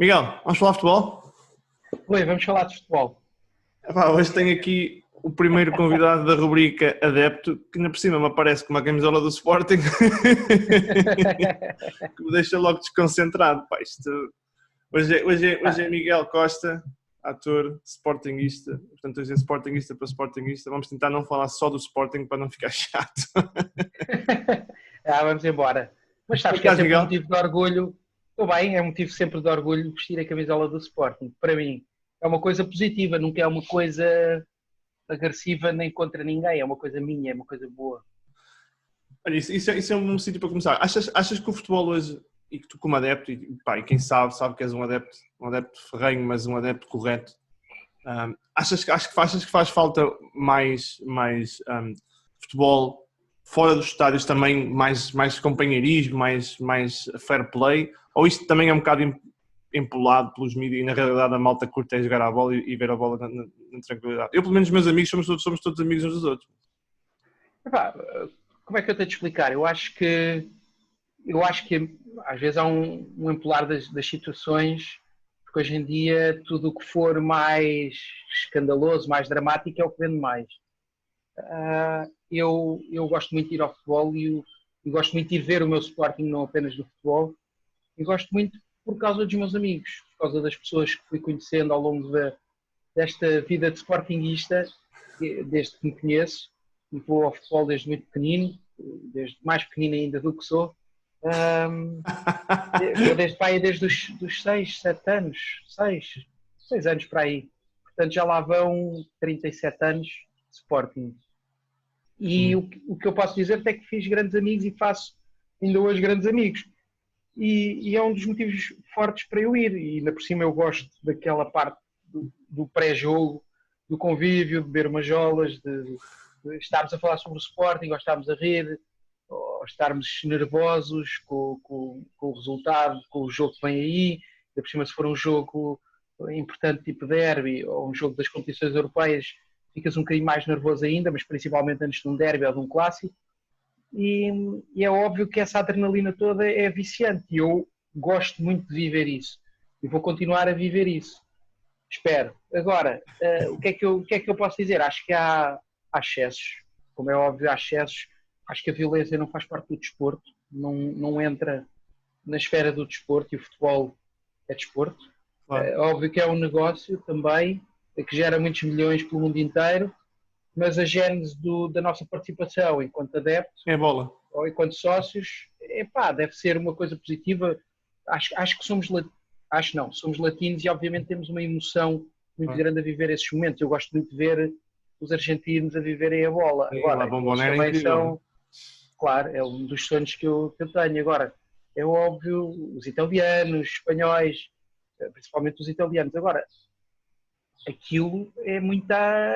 Miguel, vamos falar de futebol? Oi, vamos falar de futebol. Epá, hoje tenho aqui o primeiro convidado da rubrica Adepto, que ainda por cima me aparece com uma camisola do Sporting, que me deixa logo desconcentrado. Pá, hoje é Miguel Costa, ator sportinguista. Portanto, hoje é sportinguista para sportinguista. Vamos tentar não falar só do Sporting para não ficar chato. Vamos embora. Mas sabes que é sempre um motivo de orgulho. Estou bem, é um motivo sempre de orgulho vestir a camisola do Sporting. Para mim, é uma coisa positiva, nunca é uma coisa agressiva nem contra ninguém. É uma coisa minha, é uma coisa boa. Olha, isso é um sítio para começar. Achas que o futebol hoje, e que tu como adepto, e quem sabe que és um adepto ferrenho, mas um adepto correto, achas que faz falta mais futebol fora dos estádios, também mais companheirismo, mais fair play, ou isto também é um bocado empolado pelos mídias e na realidade a malta curta é jogar a bola e ver a bola na tranquilidade? Eu, pelo menos, meus amigos, somos todos amigos uns dos outros. Epá, como é que eu tenho de explicar? Eu acho que às vezes há um empolar das situações, porque hoje em dia tudo o que for mais escandaloso, mais dramático é o que vende mais. Eu gosto muito de ir ao futebol e gosto muito de ir ver o meu Sporting, não apenas do futebol, e gosto muito por causa dos meus amigos, por causa das pessoas que fui conhecendo ao longo desta vida de sportinguista, desde que me conheço, e vou ao futebol desde muito pequenino, desde mais pequenino ainda do que sou. Desde os 6, 7 anos, 6 anos para aí. Portanto, já lá vão 37 anos de Sporting. E o que eu posso dizer é que fiz grandes amigos e faço ainda hoje grandes amigos. E é um dos motivos fortes para eu ir. E ainda por cima eu gosto daquela parte do pré-jogo, do convívio, de beber umas jolas, de estarmos a falar sobre o Sporting, ou estarmos a rir, ou estarmos nervosos com o resultado, com o jogo que vem aí. Ainda por cima, se for um jogo importante tipo derby, ou um jogo das competições europeias, ficas um bocadinho mais nervoso ainda, mas principalmente antes de um derby ou de um clássico. E é óbvio que essa adrenalina toda é viciante e eu gosto muito de viver isso e vou continuar a viver isso, espero. Agora, o que é que eu posso dizer? Acho que há excessos, como é óbvio, há excessos. Acho que a violência não faz parte do desporto, não entra na esfera do desporto, e o futebol é desporto. Claro. É óbvio que é um negócio também que gera muitos milhões pelo mundo inteiro, mas a gênese da nossa participação enquanto adeptos ou enquanto sócios, deve ser uma coisa positiva. Acho que somos latinos e obviamente temos uma emoção muito grande a viver esses momentos. Eu gosto muito de ver os argentinos a viverem a bola. Agora, também são, claro, é um dos sonhos que eu tenho. Agora, é óbvio, os italianos, espanhóis, principalmente os italianos. Agora, aquilo é muita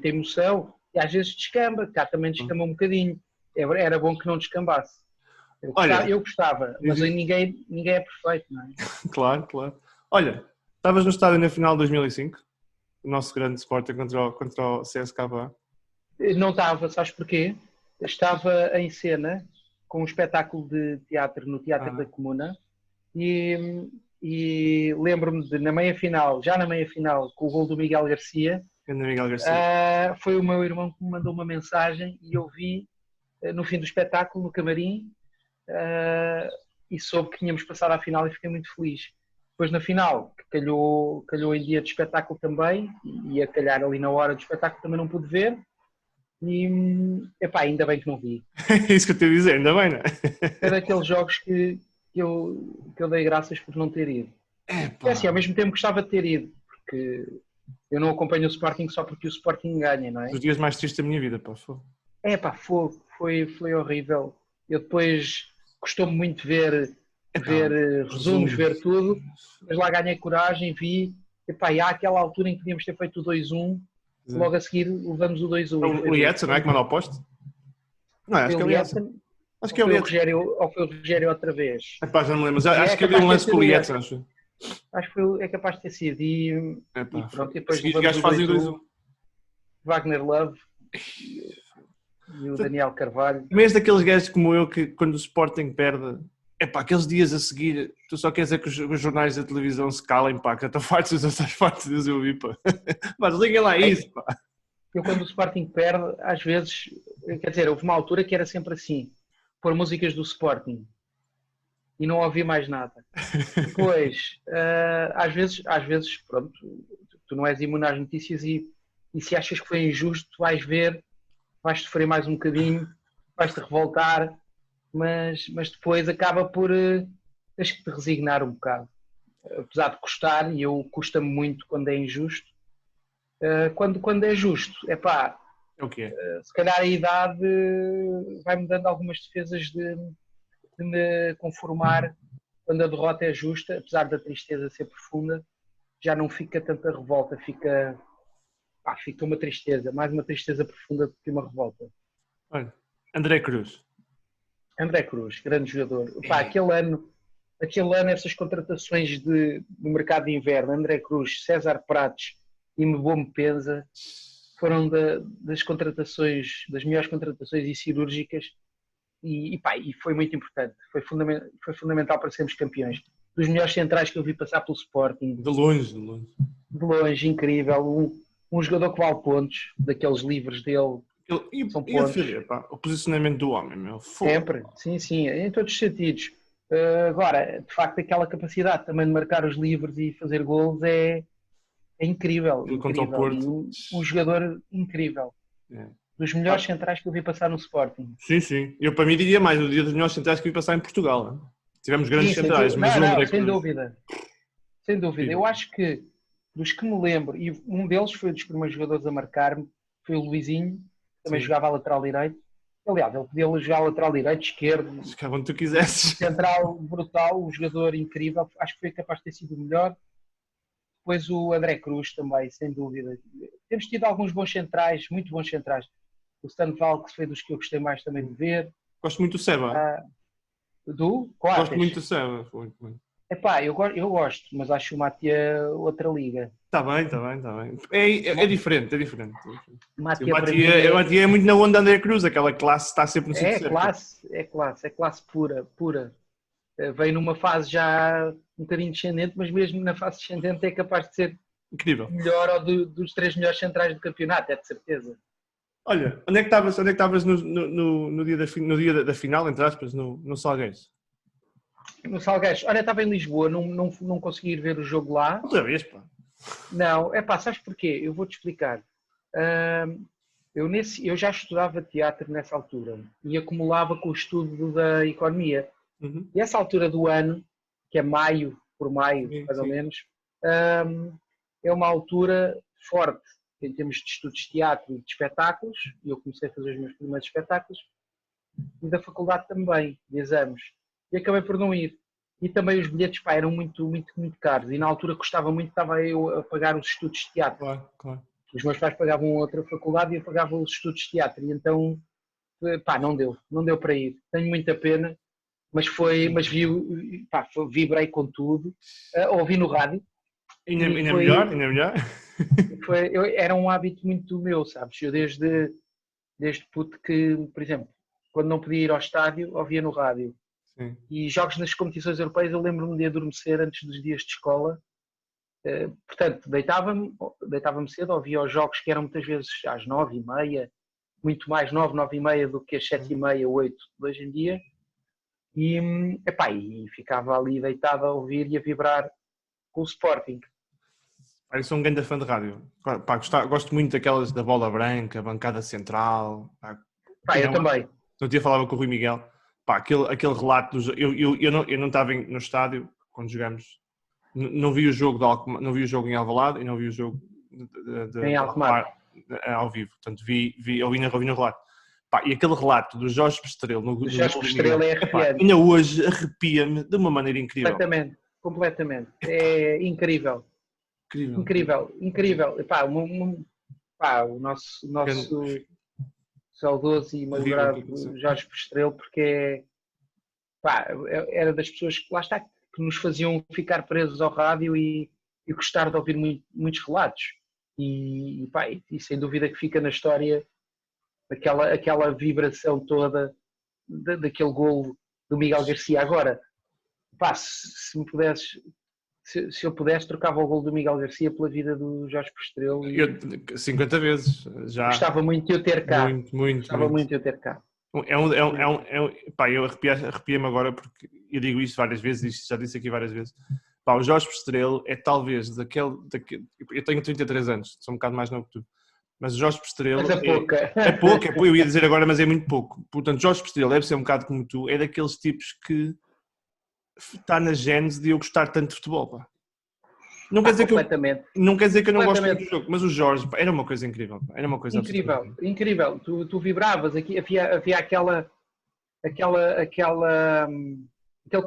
emoção e às vezes descamba, cá também descamba um bocadinho. Era bom que não descambasse. Eu gostava, mas ninguém é perfeito, não é? Claro. Olha, estavas no estádio na final de 2005, o nosso grande Sporting contra o CSKA. Não estava, sabes porquê? Estava em cena com um espetáculo de teatro no Teatro da Comuna e lembro-me de já na meia final, com o gol do Miguel Garcia, foi o meu irmão que me mandou uma mensagem e eu vi no fim do espetáculo, no camarim, e soube que tínhamos passado à final e fiquei muito feliz. Depois na final, que calhou em dia de espetáculo também, e a calhar ali na hora do espetáculo também não pude ver, e ainda bem que não vi. É isso que eu te ia dizer, ainda bem, não é? É daqueles jogos que eu dei graças por não ter ido. É assim, ao mesmo tempo gostava de ter ido, porque eu não acompanho o Sporting só porque o Sporting ganha, não é? Os dias mais tristes da minha vida, foi horrível. Eu depois gostou-me muito de ver resumos, ver tudo, mas lá ganhei coragem, vi, e há aquela altura em que podíamos ter feito o 2-1, logo a seguir levamos o 2-1. O Lietzen, não é que mandou o poste? Não, acho que é o Lietzen. Acho que é o Lietzen. Ou foi o Rogério outra vez? Já não me lembro, mas acho que havia um lance com o Lietzen, acho. Acho que é capaz de ter sido. E pronto, e depois os gajos fazem o 2-1. Wagner Love e o Daniel Carvalho. Mas daqueles gajos como eu que quando o Sporting perde Epá, aqueles dias a seguir, tu só queres dizer que os jornais da televisão se calem, pá, que estão fartos de essas fartos de ouvir, pá. Mas liguem lá isso, pá. Eu quando o Sporting perde, às vezes, quer dizer, houve uma altura que era sempre assim, pôr músicas do Sporting e não ouvi mais nada. Depois, às vezes, pronto, tu não és imune às notícias e se achas que foi injusto, vais ver, vais sofrer mais um bocadinho, vais-te revoltar, mas depois acaba por tens que te resignar um bocado. Apesar de custar, e eu custa-me muito quando é injusto, quando é justo, é pá, Okay. Se calhar a idade vai-me dando algumas defesas de me conformar quando a derrota é justa, apesar da tristeza ser profunda, já não fica tanta revolta, fica uma tristeza, mais uma tristeza profunda do que uma revolta. Olha, André Cruz. André Cruz, grande jogador. Pá, aquele ano, essas contratações do mercado de inverno, André Cruz, César Prates e Mbombe Penza, foram das contratações, das melhores contratações e cirúrgicas e foi muito importante. Foi fundamental para sermos campeões. Dos melhores centrais que eu vi passar pelo Sporting. De longe. De longe, incrível. Um jogador que vale pontos, daqueles livros dele. São pontos. O posicionamento do homem, meu. Sempre, sim, em todos os sentidos. Agora, de facto, aquela capacidade também de marcar os livros e fazer golos é incrível. Contra o Porto. Um jogador incrível. Dos melhores centrais que eu vi passar no Sporting. Sim. Eu para mim diria mais, o dia dos melhores centrais que eu vi passar em Portugal. Hein? Tivemos grandes centrais, mas sem dúvida. Sem dúvida. Eu acho que dos que me lembro, e um deles foi dos primeiros jogadores a marcar-me, foi o Luizinho, que também jogava a lateral direito. Aliás, ele podia jogar a lateral direito, esquerdo. Onde tu quisesses. Central, brutal, um jogador incrível. Acho que foi capaz de ter sido o melhor. Depois o André Cruz também, sem dúvida. Temos tido alguns bons centrais, muito bons centrais. O Stan Valks foi dos que eu gostei mais também de ver. Gosto muito do Seba. Do Coates. Gosto muito do Seba. Epá, eu gosto, mas acho o Matia outra liga. Está bem. É diferente. O Matia é muito na onda André Cruz, aquela classe está sempre no sítio certo. É classe pura. Veio numa fase já um bocadinho descendente, mas mesmo na fase descendente é capaz de ser incrível. Melhor ou dos 3 melhores centrais do campeonato, é de certeza. Olha, onde é que estavas no dia da final, entre aspas, no Salgueiros? No Salgueiros. Olha, estava em Lisboa, não consegui ir ver o jogo lá. Outra vez, pá. Não, sabes porquê? Eu vou-te explicar. Eu já estudava teatro nessa altura e acumulava com o estudo da economia. Uhum. E essa altura do ano, que é maio, mais ou menos, é uma altura forte em termos de estudos de teatro e de espetáculos, e eu comecei a fazer os meus primeiros espetáculos, e da faculdade também, de exames, e acabei por não ir. E também os bilhetes eram muito caros, e na altura custava muito, estava eu a pagar os estudos de teatro. Claro. Os meus pais pagavam outra faculdade e eu pagava os estudos de teatro, e então, não deu para ir. Tenho muita pena, mas vibrei com tudo, ouvi no rádio. Ainda melhor. Era um hábito muito meu, sabes? Eu desde puto que, por exemplo, quando não podia ir ao estádio, ouvia no rádio. Sim. E jogos nas competições europeias, eu lembro-me de adormecer antes dos dias de escola. Portanto, deitava-me cedo, ouvia os jogos que eram muitas vezes às 9h30, muito mais 9h30 do que às 7h30, 8 de hoje em dia. E ficava ali deitado a ouvir e a vibrar com o Sporting. Eu sou um grande fã de rádio. Gosto muito daquelas da Bola Branca, Bancada Central. Eu também. No dia falava com o Rui Miguel. Aquele relato. Eu não estava no estádio quando jogamos. Não vi o jogo em Alvalade e não vi o jogo em Alkmaar ao vivo. Portanto, ouvi no relato. E aquele relato do Jorge Pestrelo no Jorge Pestrelo é arrepiante. Ainda hoje arrepia-me de uma maneira incrível. Completamente. É incrível. Incrível. O nosso saudoso e madurado Jorge Pestrelo, porque era das pessoas que lá está, que nos faziam ficar presos ao rádio e gostar de ouvir muitos relatos. E sem dúvida que fica na história aquela vibração toda daquele golo do Miguel Garcia. Agora, Pá, se me pudesses, se eu pudesse, trocava o gol do Miguel Garcia pela vida do Jorge Postrelo e 50 vezes, já. gostava muito de eu ter cá. Muito. Gostava muito de eu ter cá. Pá, eu arrepia-me agora porque eu digo isto várias vezes, já disse aqui várias vezes. Pá, o Jorge Postrelo é talvez daquele, eu tenho 33 anos, sou um bocado mais novo que tu, mas o Jorge Postrelo Mas é pouco, eu ia dizer agora, mas é muito pouco. Portanto, Jorge Postrelo deve ser um bocado como tu, é daqueles tipos que está na gênese de eu gostar tanto de futebol, pá. Não quer dizer que eu não gosto muito do jogo, mas o Jorge, pá, era uma coisa incrível, pá. Era uma coisa incrível. Tu vibravas aqui, havia aquele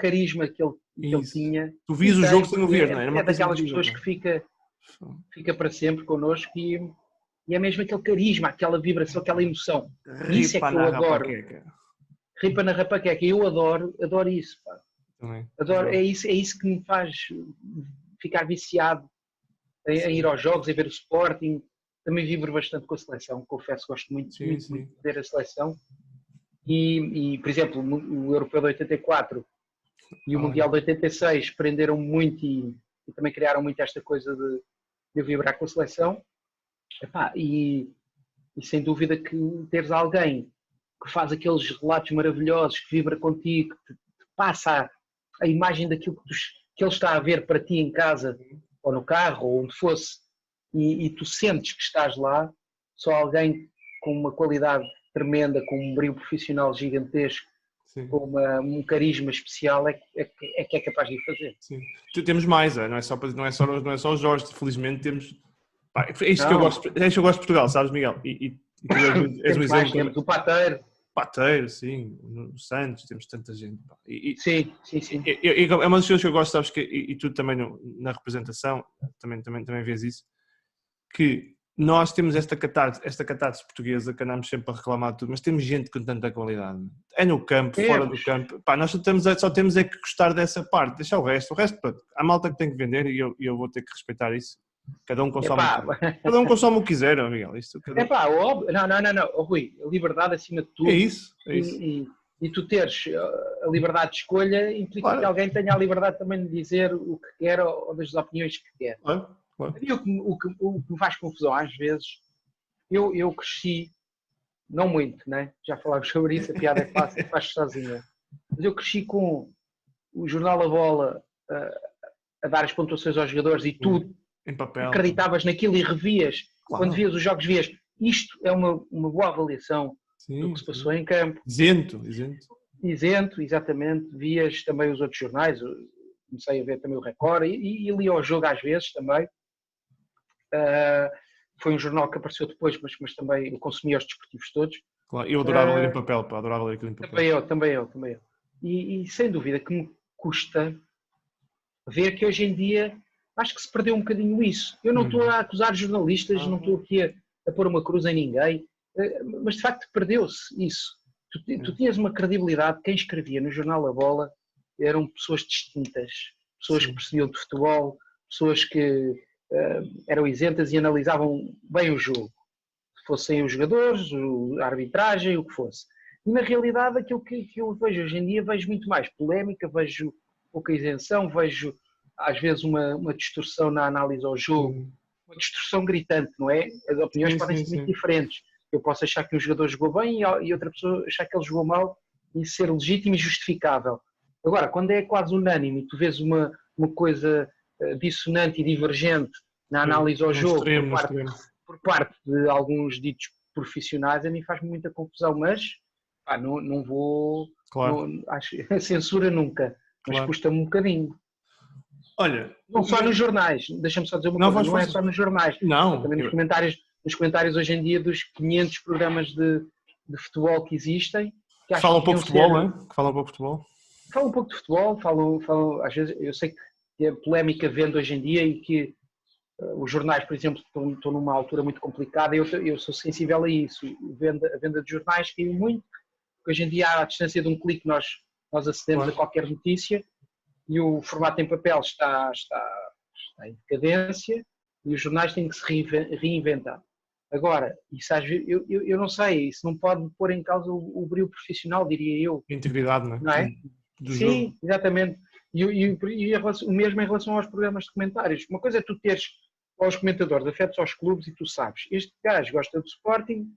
carisma que ele tinha. Tu vias o jogo sem o ver, não é? É daquelas pessoas que fica para sempre connosco e é mesmo aquele carisma, aquela vibração, aquela emoção. Isso é que eu adoro. Ripa na rapaqueca. Eu adoro isso, pá. Adoro, é isso que me faz ficar viciado em ir aos jogos, em ver o Sporting. Também vibro bastante com a seleção, confesso, gosto muito de ver a seleção. E, por exemplo, o Europeu de 84 e o Mundial de 86 prenderam muito e também criaram muito esta coisa de eu vibrar com a seleção. Epá, e sem dúvida que teres alguém que faz aqueles relatos maravilhosos, que vibra contigo, que te passa a imagem daquilo que ele está a ver para ti em casa, ou no carro, ou onde fosse, e tu sentes que estás lá, só alguém com uma qualidade tremenda, com um brilho profissional gigantesco, sim, com um carisma especial, é que é capaz de fazer. Sim. Temos mais, não é só o Jorge, felizmente temos... Pá, é isto que eu gosto de Portugal, sabes, Miguel? E tu és um exemplo. Temos o Pateiro, sim, o Santos, temos tanta gente. Pá. Sim. É uma das coisas que eu gosto, sabes, e tu também na representação, também vês isso, que nós temos esta catarse portuguesa que andamos sempre a reclamar de tudo, mas temos gente com tanta qualidade. É no campo, fora do campo. Pá, nós só temos é que gostar dessa parte, deixar o resto, pronto, há malta que tem que vender e eu vou ter que respeitar isso. Cada um consome o que quiser, Miguel. Não, Rui, a liberdade acima de tudo. É isso. E tu teres a liberdade de escolha implica que alguém tenha a liberdade também de dizer o que quer ou das opiniões que quer. Claro. E o que me faz confusão às vezes, eu cresci, não muito, né? Já falámos sobre isso, a piada é fácil, faz sozinha. Mas eu cresci com o jornal A Bola a dar as pontuações aos jogadores e tudo. Em papel. Acreditavas naquilo e revias. Claro. Quando vias os jogos, vias. Isto é uma boa avaliação do que se passou em campo. Isento, exatamente. Vias também os outros jornais. Comecei a ver também o Record e li ao jogo às vezes também. Foi um jornal que apareceu depois, mas também eu consumia os desportivos todos. Claro, eu adorava ler em papel, adorava ler aquilo em papel. Também eu. E sem dúvida que me custa ver que hoje em dia acho que se perdeu um bocadinho isso. Eu não estou a acusar jornalistas, não estou aqui a pôr uma cruz em ninguém, mas de facto perdeu-se isso. Tu tinhas uma credibilidade, quem escrevia no jornal A Bola eram pessoas distintas, pessoas que percebiam de futebol, pessoas que eram isentas e analisavam bem o jogo, fossem os jogadores, a arbitragem, o que fosse. E na realidade aquilo que eu vejo hoje em dia, vejo muito mais polémica, vejo pouca isenção, vejo às vezes uma distorção na análise ao jogo, uma distorção gritante, não é? As opiniões podem ser muito diferentes. Eu posso achar que um jogador jogou bem e outra pessoa achar que ele jogou mal e ser legítimo e justificável. Agora, quando é quase unânime e tu vês uma coisa dissonante e divergente na análise ao jogo por parte de alguns ditos profissionais, a mim faz-me muita confusão, mas não vou... Claro. Acho censura nunca, mas custa-me um bocadinho. Olha, não só nos jornais, deixa-me só dizer uma coisa, não é só nos jornais, também nos comentários hoje em dia dos 500 programas de futebol que existem. Que falam um pouco de futebol, não é? Que falam um pouco de futebol. Falam um pouco de futebol, falam, às vezes, eu sei que é polémica vendo hoje em dia e que os jornais, por exemplo, estão numa altura muito complicada, eu sou sensível a isso, a venda de jornais caiu muito, porque hoje em dia à distância de um clique nós acedemos a qualquer notícia, e o formato em papel está em decadência e os jornais têm que se reinventar. Agora, isso às vezes, eu não sei, isso não pode pôr em causa o brilho profissional, diria eu. Integridade, não é? Sim, exatamente. O mesmo em relação aos programas de comentários. Uma coisa é tu teres aos comentadores afetos aos clubes e tu sabes, este gajo gosta do Sporting,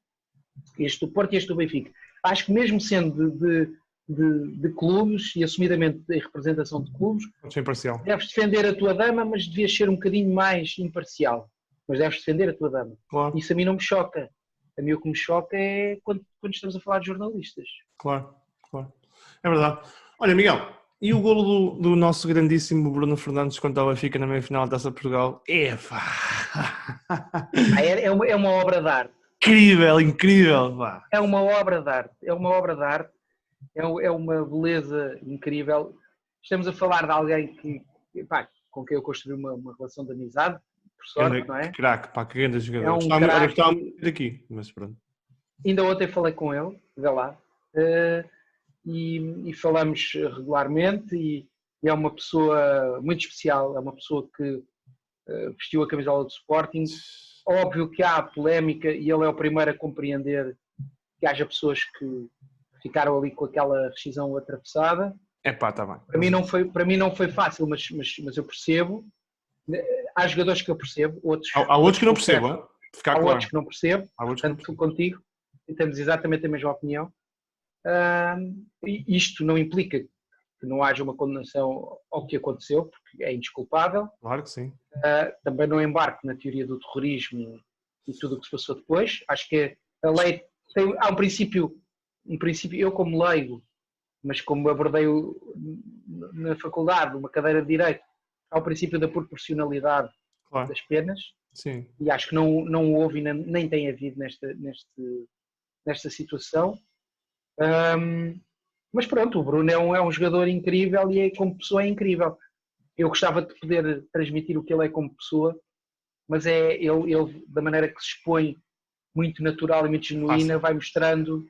este do Porto e este do Benfica. Acho que mesmo sendo de clubes e assumidamente de representação de clubes, imparcial. Deves defender a tua dama, mas devias ser um bocadinho mais imparcial. Mas deves defender a tua dama. Claro. Isso a mim não me choca. A mim o que me choca é quando estamos a falar de jornalistas. Claro. É verdade. Olha, Miguel, e o golo do nosso grandíssimo Bruno Fernandes contra o Benfica na meia-final da Taça de Portugal? É uma obra de arte. Incrível. Pá. É uma obra de arte. É uma beleza incrível. Estamos a falar de alguém com quem eu construí uma relação de amizade, por sorte, não é? Que craque, pá, que grande jogador. É um Gostava muito daqui, mas pronto. Ainda ontem falei com ele, vê lá, e falamos regularmente e é uma pessoa muito especial, é uma pessoa que vestiu a camisola do Sporting. Óbvio que há polémica e ele é o primeiro a compreender que haja pessoas que ficaram ali com aquela rescisão atravessada. Tá bem. Para mim não foi fácil, mas eu percebo. Há jogadores que eu percebo, outros... Há outros que não percebo, há outros que não percebo, portanto estou contigo e temos exatamente a mesma opinião. Isto não implica que não haja uma condenação ao que aconteceu, porque é indesculpável. Claro que sim. Também não embarco na teoria do terrorismo e tudo o que se passou depois. Acho que a lei há um princípio, eu como leigo, mas como abordei na faculdade, uma cadeira de Direito, há o princípio da proporcionalidade das penas. Sim. E acho que não houve e nem tem havido nesta situação. Mas pronto, o Bruno é um jogador incrível e como pessoa é incrível. Eu gostava de poder transmitir o que ele é como pessoa, mas ele da maneira que se expõe, muito natural e muito genuína, vai mostrando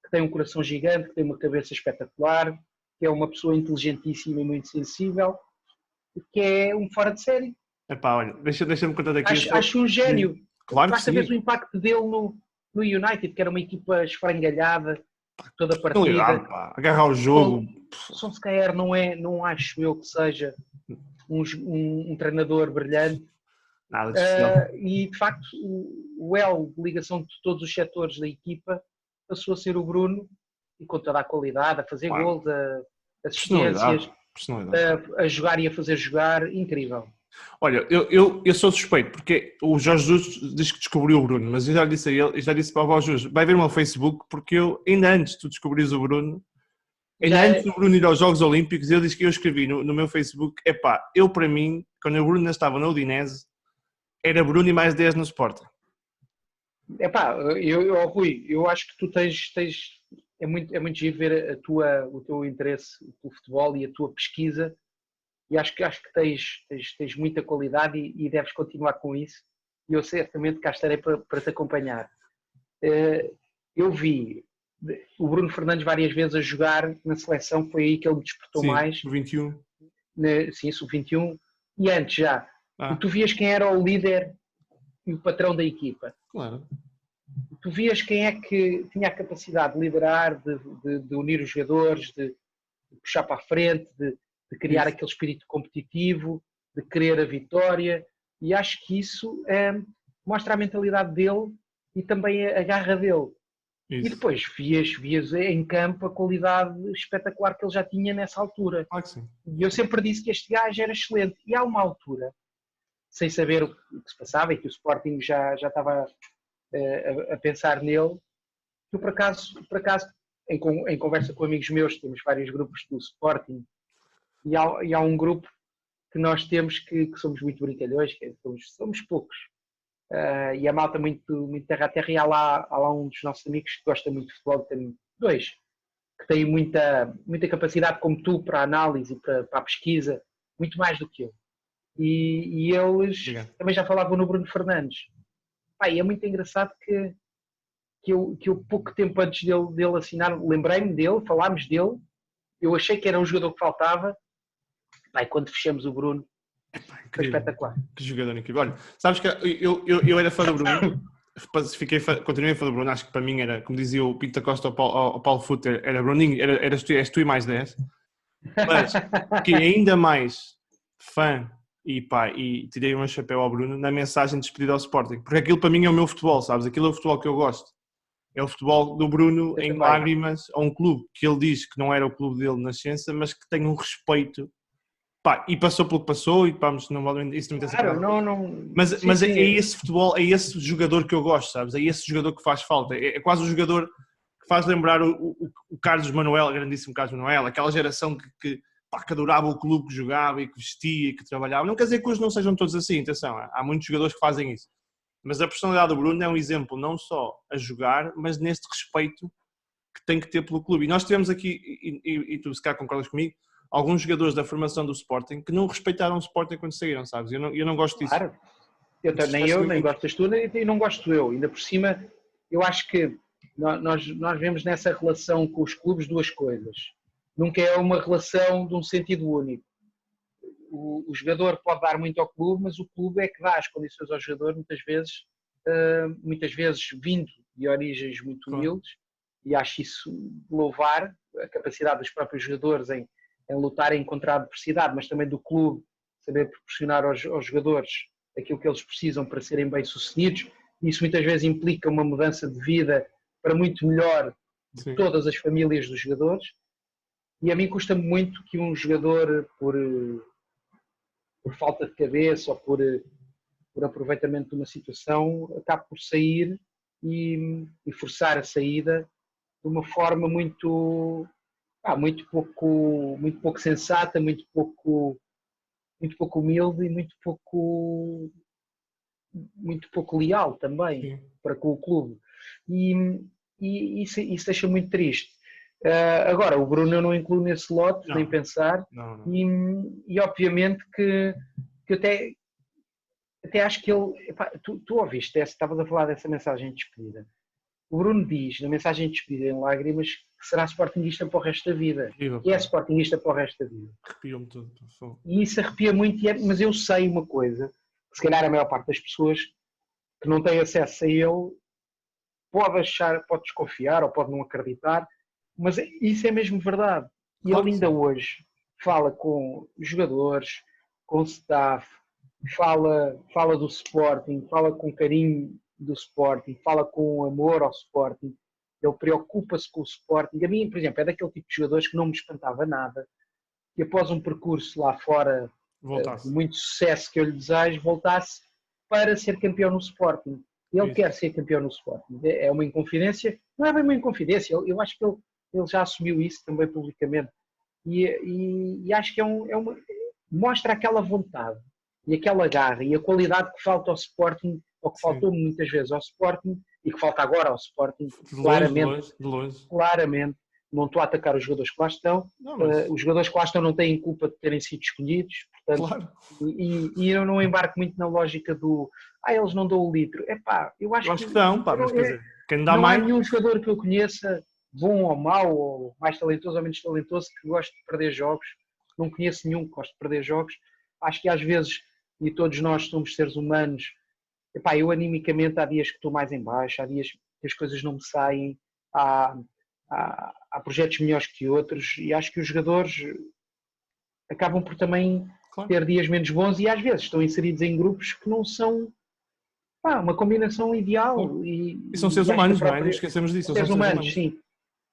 que tem um coração gigante, que tem uma cabeça espetacular, que é uma pessoa inteligentíssima e muito sensível, e que é um fora de série. Olha, deixa-me contar aqui. Acho um gênio. Claro que basta ver o impacto dele no United, que era uma equipa esfrangalhada, toda a partida. Agarrar o jogo. Solskjaer não acho eu que seja um treinador brilhante. Nada de e de facto o elo de ligação de todos os setores da equipa passou a ser o Bruno, e com toda a qualidade, a fazer gols, assistências, a jogar e a fazer jogar, incrível. Olha, eu sou suspeito, porque o Jorge Jesus diz que descobriu o Bruno, mas eu já disse a ele, já disse para o Jorge Jesus, vai ver o meu Facebook, porque eu, ainda antes de tu descobrires o Bruno, antes do Bruno ir aos Jogos Olímpicos, eu disse que eu escrevi no meu Facebook, eu para mim, quando o Bruno estava na Udinese, era Bruno e mais 10 no Sporting. Rui, eu acho que tu tens é muito giro ver o teu interesse pelo futebol e a tua pesquisa, e acho que tens muita qualidade e deves continuar com isso, e eu certamente cá estarei para te acompanhar. Eu vi o Bruno Fernandes várias vezes a jogar na seleção, foi aí que ele me despertou mais. O 21. Sim, sub-21, e antes já. E tu vias quem era o líder e o patrão da equipa. Claro. Tu vias quem é que tinha a capacidade de liderar, de unir os jogadores, de puxar para a frente, de criar aquele espírito competitivo, de querer a vitória, e acho que isso mostra a mentalidade dele e também a garra dele. Isso. E depois vias em campo a qualidade espetacular que ele já tinha nessa altura. Claro que sim. E eu sempre disse que este gajo era excelente. E há uma altura, sem saber o que se passava e que o Sporting já estava a pensar nele, que eu por acaso em conversa com amigos meus, temos vários grupos do Sporting, e há um grupo que nós temos que somos muito brincalhões, somos poucos. E a malta muito, muito terra a terra, e há lá um dos nossos amigos que gosta muito de futebol, tem dois, que têm muita capacidade como tu para a análise, para a pesquisa, muito mais do que eu. E eles também já falavam no Bruno Fernandes. E é muito engraçado que eu pouco tempo antes dele assinar, lembrei-me dele, falámos dele, eu achei que era um jogador que faltava, e quando fechamos o Bruno, foi espetacular. Que jogador incrível. Olha, sabes que eu era fã do Bruno, continuei fã do Bruno, acho que para mim era, como dizia o Pinto da Costa ao Paulo Futter, era Bruninho, és tu e mais 10. Mas fiquei ainda mais fã e pá, e tirei um chapéu ao Bruno na mensagem de despedida ao Sporting, porque aquilo para mim é o meu futebol, sabes? Aquilo é o futebol que eu gosto. É o futebol do Bruno Eu em também. lágrimas a um clube que ele diz que não era o clube dele de nascença, mas que tem um respeito. Pá, e passou pelo que passou e vamos, não vale isso não interessa para Claro, nada. não. Mas é esse futebol, é esse jogador que eu gosto, sabes? É esse jogador que faz falta. É quase o jogador que faz lembrar o Carlos Manuel, o grandíssimo Carlos Manuel, aquela geração que adorava o clube que jogava e que vestia e que trabalhava. Não quer dizer que hoje não sejam todos assim, atenção, há muitos jogadores que fazem isso. Mas a personalidade do Bruno é um exemplo não só a jogar, mas neste respeito que tem que ter pelo clube. E nós tivemos aqui, e tu se calhar concordas comigo, alguns jogadores da formação do Sporting que não respeitaram o Sporting quando saíram, sabes? Eu não gosto disso. Claro, nem eu, nem gostas tu, nem não gosto eu. Ainda por cima, eu acho que nós vemos nessa relação com os clubes duas coisas. Nunca é uma relação de um sentido único. O jogador pode dar muito ao clube, mas o clube é que dá as condições ao jogador, muitas vezes vindo de origens muito humildes, e acho isso de louvar, a capacidade dos próprios jogadores em lutarem contra a adversidade, mas também do clube saber proporcionar aos jogadores aquilo que eles precisam para serem bem-sucedidos. Isso muitas vezes implica uma mudança de vida para muito melhor de todas as famílias dos jogadores. E a mim custa-me muito que um jogador, por falta de cabeça ou por aproveitamento de uma situação, acabe por sair e forçar a saída de uma forma muito pouco sensata, muito pouco humilde e muito pouco leal também para com o clube. E isso deixa muito triste. Agora, o Bruno eu não incluo nesse lote, nem pensar, não. E obviamente que até acho que ele... Epá, tu ouviste, estavas a falar dessa mensagem de despedida. O Bruno diz, na mensagem de despedida em lágrimas, que será sportinguista para o resto da vida. E é sportinguista para o resto da vida. Arrepia-me tudo. E isso arrepia muito, mas eu sei uma coisa, que se calhar a maior parte das pessoas que não têm acesso a ele pode desconfiar ou pode não acreditar, mas isso é mesmo verdade. E ele ainda hoje fala com jogadores, com staff, fala do Sporting, fala com carinho do Sporting, fala com amor ao Sporting, ele preocupa-se com o Sporting. A mim, por exemplo, é daquele tipo de jogadores que não me espantava nada, que após um percurso lá fora de muito sucesso que eu lhe desejo, voltasse para ser campeão no Sporting. Ele quer ser campeão no Sporting. É uma inconfidência, não é bem uma inconfidência, eu acho que ele já assumiu isso também publicamente. E acho que mostra aquela vontade e aquela garra e a qualidade que falta ao Sporting, ou que faltou muitas vezes ao Sporting e que falta agora ao Sporting, de longe. Claramente. Não estou a atacar os jogadores que lá estão, os jogadores que lá estão não têm culpa de terem sido escolhidos, portanto, e eu não embarco muito na lógica do eles não dão o litro. Eu acho que dão, mas quer dizer, quem dá mais... há nenhum jogador que eu conheça, bom ou mau, ou mais talentoso ou menos talentoso, que goste de perder jogos. Não conheço nenhum que goste de perder jogos. Acho que às vezes, e todos nós somos seres humanos, eu animicamente há dias que estou mais em baixo, há dias que as coisas não me saem, há projetos melhores que outros, e acho que os jogadores acabam por também ter dias menos bons e às vezes estão inseridos em grupos que não são uma combinação ideal. E são seres humanos, não é? Não esquecemos disso. Seres humanos, sim.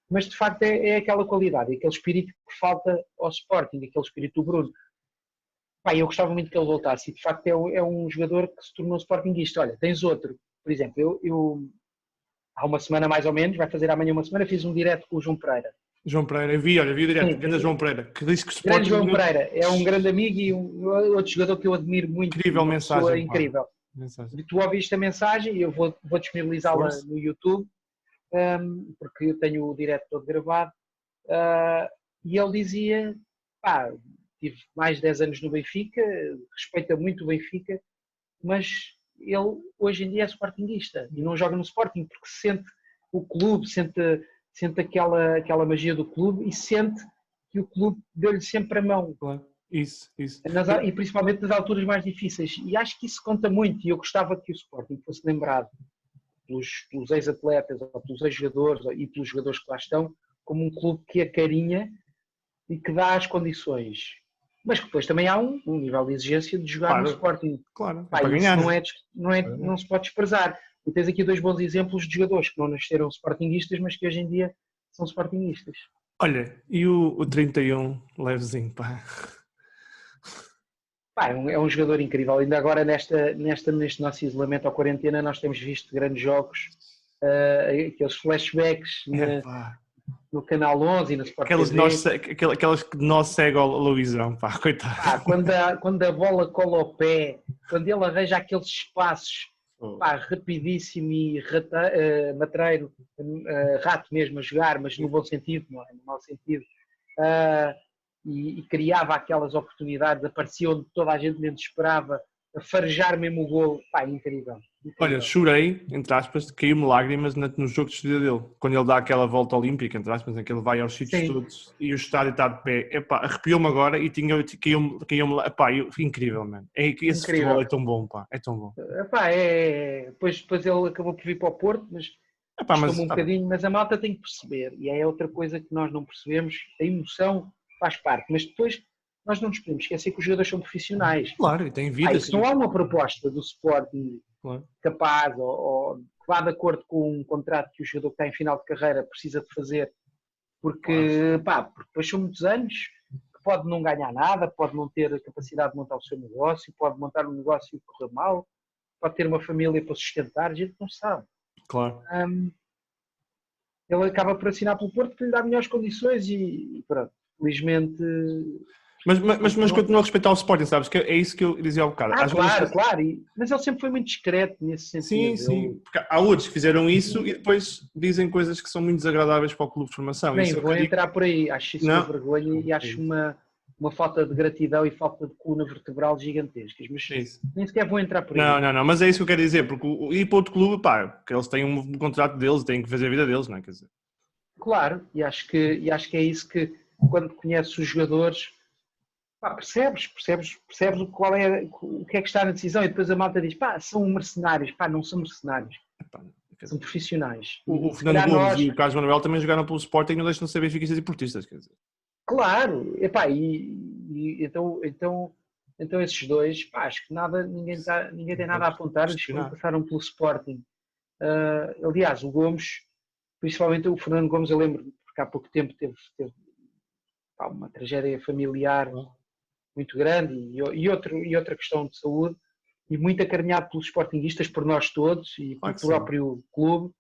Mas de facto é aquela qualidade, aquele espírito que falta ao Sporting, aquele espírito do Bruno. Eu gostava muito que ele voltasse e de facto é um jogador que se tornou sportinguista. Olha, tens outro, por exemplo, eu há uma semana mais ou menos, vai fazer amanhã uma semana, fiz um direto com o João Pereira. João Pereira, eu vi o direto, grande João Pereira, que disse que o Sporting... Grande João Pereira, é um grande amigo e outro jogador que eu admiro muito. Incrível mensagem. Incrível. Tu ouviste a mensagem e eu vou disponibilizá-la no YouTube, porque eu tenho o direto todo gravado, e ele dizia, tive mais de 10 anos no Benfica, respeita muito o Benfica, mas ele hoje em dia é sportinguista e não joga no Sporting porque sente o clube, sente aquela magia do clube e sente que o clube deu-lhe sempre a mão. Claro. Isso. E principalmente nas alturas mais difíceis. E acho que isso conta muito e eu gostava que o Sporting fosse lembrado pelos ex-atletas ou pelos ex-jogadores e pelos jogadores que lá estão como um clube que acarinha e que dá as condições. Mas que depois também há um nível de exigência de jogar Claro, no Sporting. claro, é Pá, para isso ganhar. não se pode desprezar. E tens aqui 2 bons exemplos de jogadores que não nasceram sportinguistas, mas que hoje em dia são sportinguistas. Olha, e o 31, levezinho, pá. Pá, é um jogador incrível. Ainda agora neste nosso isolamento à quarentena nós temos visto grandes jogos, aqueles flashbacks Epá. no Canal 11 e na Sport Aquelas, TV. aquelas que nós segue ao Luizão, pá, coitado. Pá, quando a bola cola ao pé, quando ele arranja aqueles espaços, pá, rapidíssimo e matreiro, rato mesmo a jogar, mas no bom sentido, não é no mau sentido, e criava aquelas oportunidades, aparecia onde toda a gente menos esperava, a farejar mesmo o golo, pá, incrível. Olha, chorei, entre aspas, caiu-me lágrimas no jogo de despedida dele, quando ele dá aquela volta olímpica, entre aspas, em que ele vai aos sítios todos e o estádio está de pé. Epá, arrepiou-me agora e caiu-me, epá, incrível, mano. Esse futebol é tão bom, pá, é tão bom. Epá, depois ele acabou por vir para o Porto, mas custou-me um bocadinho, mas a malta tem que perceber, e é outra coisa que nós não percebemos, a emoção faz parte, mas depois nós não nos podemos esquecer que os jogadores são profissionais. Claro, e tem vida. Se não há uma proposta do Sporting capaz ou que vá de acordo com um contrato que o jogador que está em final de carreira precisa de fazer, porque depois são muitos anos, que pode não ganhar nada, pode não ter a capacidade de montar o seu negócio, pode montar um negócio e correr mal, pode ter uma família para sustentar, a gente não sabe. Claro. Ele acaba por assinar pelo Porto, que lhe dá melhores condições e pronto, felizmente... Mas continua a respeitar o Sporting, sabes? Que é isso que eu dizia ao bocado. Claro. Mas ele sempre foi muito discreto nesse sentido. Sim. Porque há outros que fizeram isso e depois dizem coisas que são muito desagradáveis para o clube de formação. Nem vou entrar por aí. Acho isso uma vergonha e acho uma falta de gratidão e falta de coluna vertebral gigantescas. Mas nem sequer vou entrar por aí. Não. Mas é isso que eu quero dizer. Porque ir para outro clube, que eles têm um contrato deles, têm que fazer a vida deles, não é? Quer dizer. Claro. E acho que é isso que, quando conheces os jogadores... percebes o que é que está na decisão e depois a malta diz, são mercenários, não são mercenários, são profissionais. O Fernando Gomes e o Carlos Manuel também jogaram pelo Sporting e não deixam de ser benfiquistas e portistas, quer dizer. Claro, então esses dois, acho que ninguém tem nada a apontar, eles passaram pelo Sporting. Aliás, o Gomes, principalmente o Fernando Gomes, eu lembro, porque há pouco tempo teve uma tragédia familiar muito grande e outra questão de saúde, e muito acarinhado pelos sportinguistas, por nós todos e pelo próprio clube,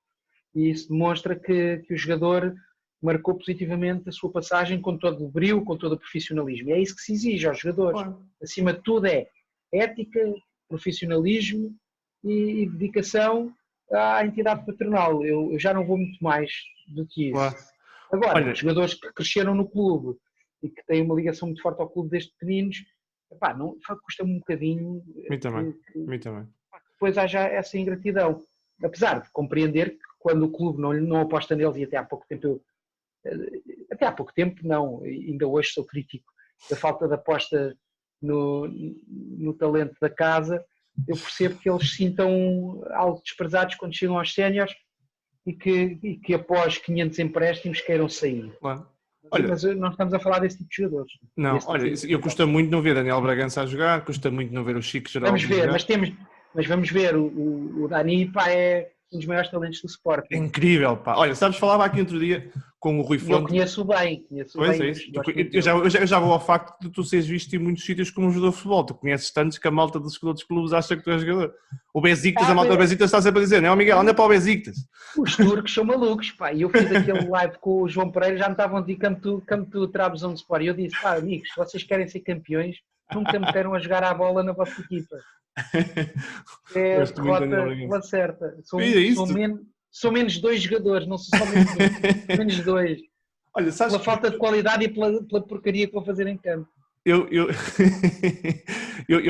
e isso demonstra que o jogador marcou positivamente a sua passagem com todo o brio, com todo o profissionalismo. E é isso que se exige aos jogadores. Acima de tudo é ética, profissionalismo e dedicação à entidade patronal. Eu já não vou muito mais do que isso. Agora, os jogadores que cresceram no clube e que têm uma ligação muito forte ao clube desde pequeninos, custa-me um bocadinho. Me também. Depois haja essa ingratidão. Apesar de compreender que quando o clube não aposta neles, e até há pouco tempo não, ainda hoje sou crítico da falta de aposta no talento da casa, eu percebo que eles se sintam algo desprezados quando chegam aos séniores e que após 500 empréstimos queiram sair. Mas não estamos a falar desse tipo de jogadores. Não, eu custa muito não ver Daniel Bragança a jogar, custa muito não ver o Chico Geraldo. Vamos ver, mas vamos ver, o Dani é um dos maiores talentos do Sporting. É incrível, Olha, sabes, falava aqui outro dia com o Rui Fonte. Eu conheço bem. É isso. Eu já vou ao facto de tu seres visto em muitos sítios como um jogador de futebol. Tu conheces tantos que a malta dos outros clubes acha que tu és jogador. O Besiktas, a malta do Besiktas está sempre a dizer, não é, Miguel, anda para o Besiktas. Os turcos são malucos, E eu fiz aquele live com o João Pereira, já me estavam a dizer Campo Trabzon Sport. E eu disse, amigos, se vocês querem ser campeões, nunca me deram a jogar a bola na vossa equipa. É a derrota pela certa. São menos 2 jogadores, não são só menos 2. Olha, sabes, pela falta de qualidade e pela porcaria que vão fazer em campo. Eu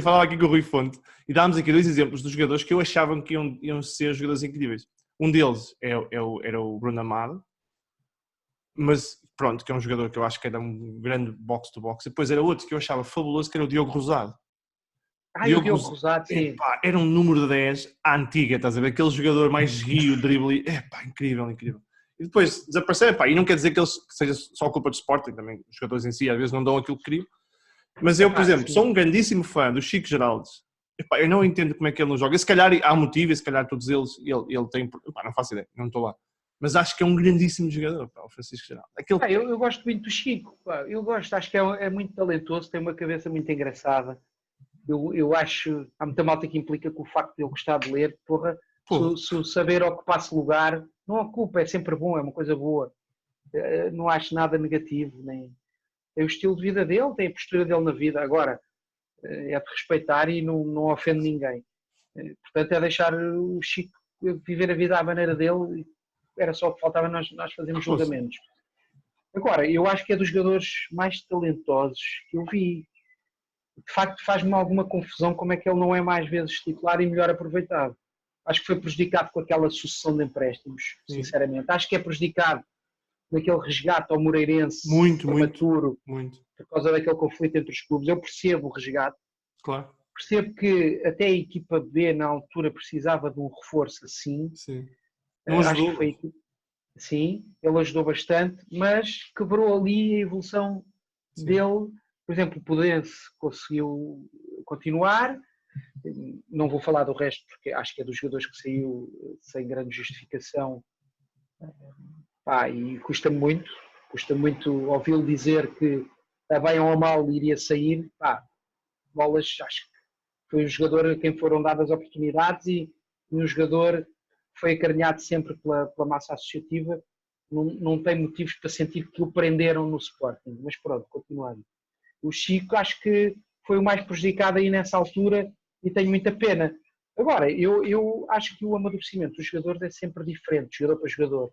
falava aqui com o Rui Fonte e dámos aqui 2 exemplos dos jogadores que eu achava que iam ser jogadores incríveis. Um deles era o Bruno Amado, mas pronto, que é um jogador que eu acho que era um grande box-to-box. E depois era outro que eu achava fabuloso, que era o Diogo Rosado. O Diogo Rosado, sim. Era um número 10 à antiga, estás a ver? Aquele jogador mais rio, drible. Incrível. e depois desaparecerem, pá, e não quer dizer que seja só culpa do Sporting, também os jogadores em si às vezes não dão aquilo que queriam, mas eu, por exemplo, sou um grandíssimo fã do Chico Geraldes. Epá, eu não entendo como é que ele não joga, e se calhar há motivo, e se calhar todos eles, ele tem, epá, não faço ideia, não estou lá, mas acho que é um grandíssimo jogador, pá, o Francisco Geraldes. Eu gosto muito do Chico, pá. Eu gosto, acho que é muito talentoso, tem uma cabeça muito engraçada. Eu acho, há muita malta que implica com o facto de ele gostar de ler, porra. Se o saber ocupar esse lugar, não ocupa, é sempre bom, é uma coisa boa. Não acho nada negativo, nem tem o estilo de vida dele, tem a postura dele na vida. Agora, é de respeitar e não ofende ninguém. Portanto, é deixar o Chico viver a vida à maneira dele, era só o que faltava nós fazermos julgamentos. Agora, eu acho que é dos jogadores mais talentosos que eu vi. De facto, faz-me alguma confusão como é que ele não é mais vezes titular e melhor aproveitado. Acho que foi prejudicado com aquela sucessão de empréstimos, sinceramente. Acho que é prejudicado naquele resgate ao Moreirense prematuro, por causa daquele conflito entre os clubes. Eu percebo o resgate. Claro. Percebo que até a equipa B na altura precisava de um reforço assim. Sim. Não ajudou. Acho que foi... Sim, ele ajudou bastante, mas quebrou ali a evolução dele. Por exemplo, o Pudense conseguiu continuar. Não vou falar do resto, porque acho que é dos jogadores que saiu sem grande justificação. E custa-me muito ouvi-lo dizer que a bem ou a mal iria sair. Bolas, acho que foi um jogador a quem foram dadas oportunidades e um jogador que foi acarinhado sempre pela massa associativa. Não tem motivos para sentir que o prenderam no Sporting, mas pronto, continuando. O Chico acho que foi o mais prejudicado aí nessa altura e tenho muita pena. Agora, eu acho que o amadurecimento dos jogadores é sempre diferente, jogador para jogador.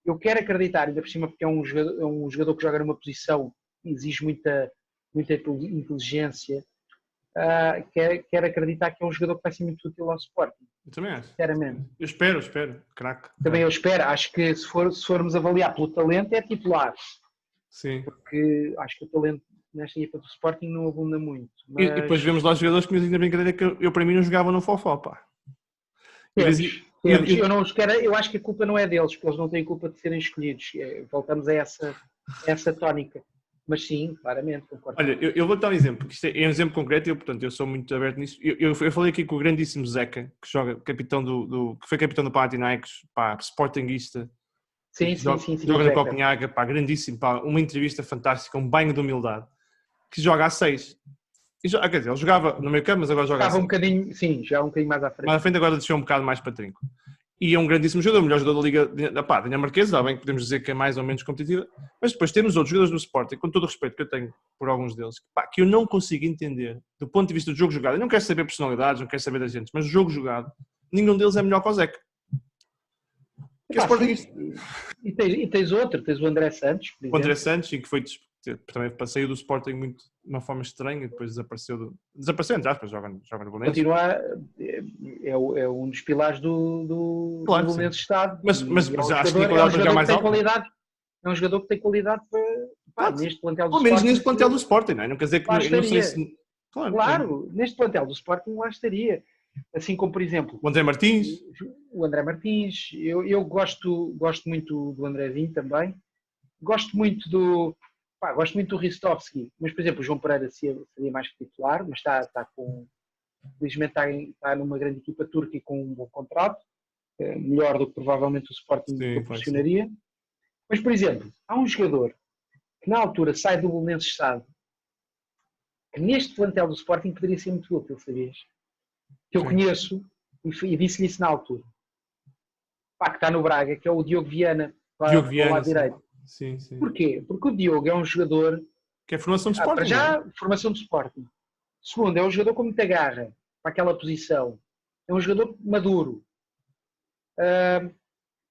Eu quero acreditar, ainda por cima porque é um jogador que joga numa posição que exige muita inteligência, quero acreditar que é um jogador que vai ser muito útil ao Sporting. Eu também acho. Sinceramente. Eu espero, craque. Também eu espero, acho que se formos avaliar pelo talento é titular. Sim. Porque acho que o talento nesta equipa do Sporting não abunda muito. Mas... E depois vemos lá os jogadores que me dizem na brincadeira que eu para mim não jogava no Fofó, pá. Eu acho que a culpa não é deles, porque eles não têm culpa de serem escolhidos. Voltamos a essa tónica. Mas sim, claramente, concordo. Olha, eu vou dar um exemplo, porque isto é um exemplo concreto e portanto, eu sou muito aberto nisso. Eu falei aqui com o grandíssimo Zeca, que joga, capitão que foi capitão do Panathinaikos, pá, sportinguista. Sim. Joga no Copenhaga, pá, grandíssimo, pá, uma entrevista fantástica, um banho de humildade, que joga a 6. Quer dizer, ele jogava no meio campo, mas agora joga a 6. Um bocadinho, sim, já um bocadinho mais à frente. Mais à frente agora desceu um bocado mais para trinco. E é um grandíssimo jogador, o melhor jogador da Liga dinamarquesa, bem que podemos dizer que é mais ou menos competitiva, mas depois temos outros jogadores do Sporting, com todo o respeito que eu tenho por alguns deles, que eu não consigo entender do ponto de vista do jogo jogado. Eu não quero saber personalidades, não quero saber da gente, mas o jogo jogado, nenhum deles é melhor que o Zeca. E tens o André Santos, por exemplo. O André Santos, e que foi também saiu do Sporting muito de uma forma estranha e depois desapareceu entre aspas, joga no Belenenses. Continua, é um dos pilares do Belenenses Estado. Mas acho que Nicolau joga mais alto. É um jogador que tem qualidade para neste plantel do Sporting. Pelo menos neste plantel do Sporting, não é? Não quer dizer que não sei se... Claro, neste plantel do Sporting lá estaria. Assim como, por exemplo... O André Martins. Eu gosto muito do Andrezinho também. Gosto muito do Ristovski, mas, por exemplo, o João Pereira seria mais titular, mas felizmente está numa grande equipa turca e com um bom contrato, melhor do que provavelmente o Sporting proporcionaria. Mas, por exemplo, há um jogador que na altura sai do Belenenses Estado, que neste plantel do Sporting poderia ser muito útil, sabias? Que eu conheço e disse-lhe isso na altura. Que está no Braga, que é o Diogo Viana, para o lado direito. Sim. Porquê? Porque o Diogo é um jogador... Que é formação de Sporting. Para já, formação de Sporting. Segundo, é um jogador com muita garra para aquela posição. É um jogador maduro.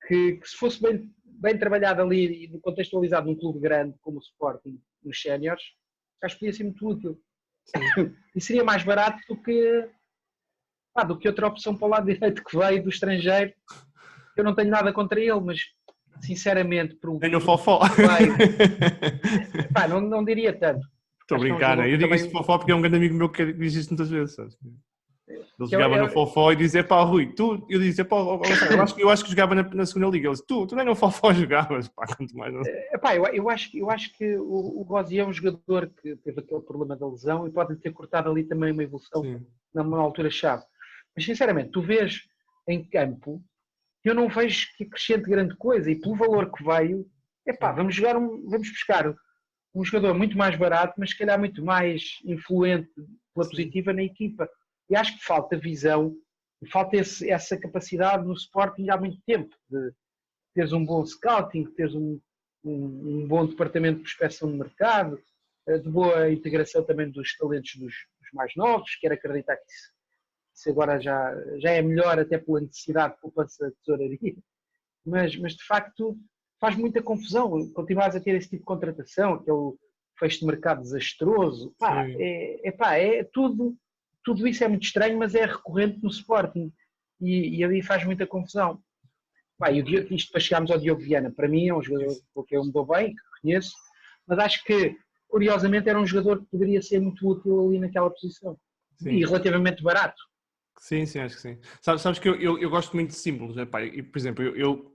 Que se fosse bem trabalhado ali e contextualizado num clube grande como o Sporting, nos séniores, acho que podia ser muito útil. E seria mais barato do que outra opção para o lado direito que veio do estrangeiro. Eu não tenho nada contra ele, mas sinceramente... Tenho o Fofó. Não diria tanto. Estou a brincar, né? Eu digo isso de Fofó porque é um grande amigo meu que diz isso muitas vezes. Sabes? Ele jogava no Fofó e dizia, pá, Rui, eu dizia, pá, eu acho que jogava na segunda liga. Ele disse, tu nem no Fofó jogavas, pá, quanto mais. Epá, eu acho que o Rossi é um jogador que teve aquele problema da lesão e pode ter cortado ali também uma evolução numa altura-chave. Mas, sinceramente, tu vês em campo, eu não vejo que acrescente grande coisa e pelo valor que veio, epá, vamos buscar um jogador muito mais barato, mas se calhar muito mais influente pela positiva na equipa. E acho que falta visão, falta essa capacidade no Sporting há muito tempo, de teres um bom scouting, teres um bom departamento de prospecção de mercado, de boa integração também dos talentos dos mais novos. Quero acreditar que isso agora já é melhor até pela necessidade de poupança de tesouraria. Mas de facto faz muita confusão continuares a ter esse tipo de contratação, aquele fecho de mercado desastroso. Tudo isso é muito estranho, mas é recorrente no Sporting e ali faz muita confusão. Isto para chegarmos ao Diogo Viana, para mim é um jogador que eu me dou bem, que conheço, mas acho que curiosamente era um jogador que poderia ser muito útil ali naquela posição. Sim. E relativamente barato. Sim, acho que sim. Sabes que eu gosto muito de símbolos, né, pai? E, por exemplo, eu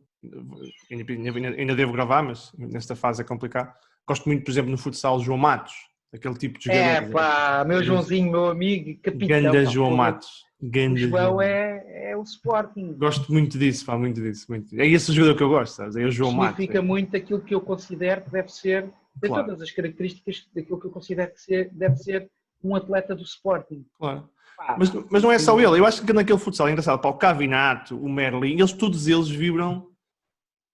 ainda devo gravar, mas nesta fase é complicado. Gosto muito, por exemplo, no futsal, João Matos, aquele tipo de jogador. Meu Joãozinho, meu amigo, capitão. Ganda João Matos. O João é o Sporting. Gosto muito disso, pá, muito disso. É esse o jogador que eu gosto, sabes? É o João Matos. Significa muito aquilo que eu considero que deve ser, tem todas as características daquilo que eu considero que deve ser um atleta do Sporting. Claro. Mas não é só ele, eu acho que naquele futsal é engraçado, o Cavinato, o Merlin, todos eles vibram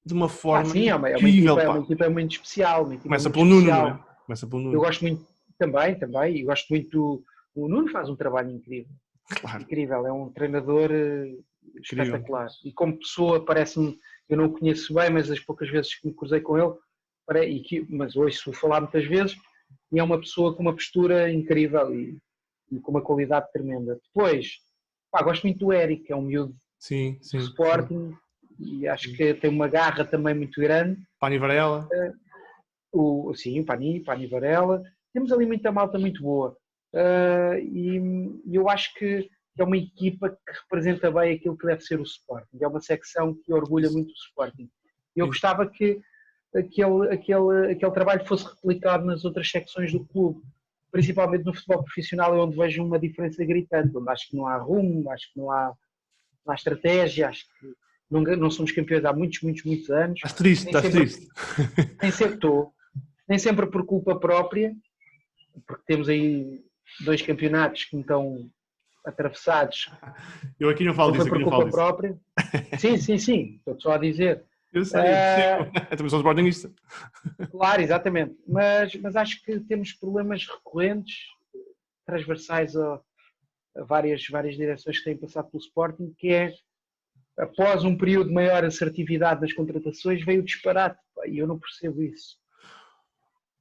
de uma forma incrível. É uma equipa muito especial. Começa pelo Nuno, não é? Começa pelo Nuno. Eu gosto muito também, e gosto muito o Nuno faz um trabalho incrível. Claro. Incrível, é um treinador espetacular. E como pessoa parece-me, eu não o conheço bem, mas as poucas vezes que me cruzei com ele, mas ouço falar muitas vezes, e é uma pessoa com uma postura incrível e com uma qualidade tremenda. Depois, gosto muito do Eric, é um miúdo do Sporting, e acho que tem uma garra também muito grande. Pani Varela. O Pani Varela. Temos ali muita malta muito boa. E eu acho que é uma equipa que representa bem aquilo que deve ser o Sporting. É uma secção que orgulha muito o Sporting. Eu gostava que aquele trabalho fosse replicado nas outras secções do clube. Principalmente no futebol profissional, é onde vejo uma diferença gritante, onde acho que não há rumo, acho que não há estratégia, acho que não somos campeões há muitos anos. Estás triste. Nem sempre por culpa própria, porque temos aí 2 campeonatos que me estão atravessados. Eu aqui não falo disso. Por culpa própria. Sim, estou só a dizer. Eu sei, também sou sportingista. Claro, exatamente. Mas acho que temos problemas recorrentes, transversais a várias direções que têm passado pelo Sporting, que é, após um período de maior assertividade nas contratações, veio o disparate, e eu não percebo isso.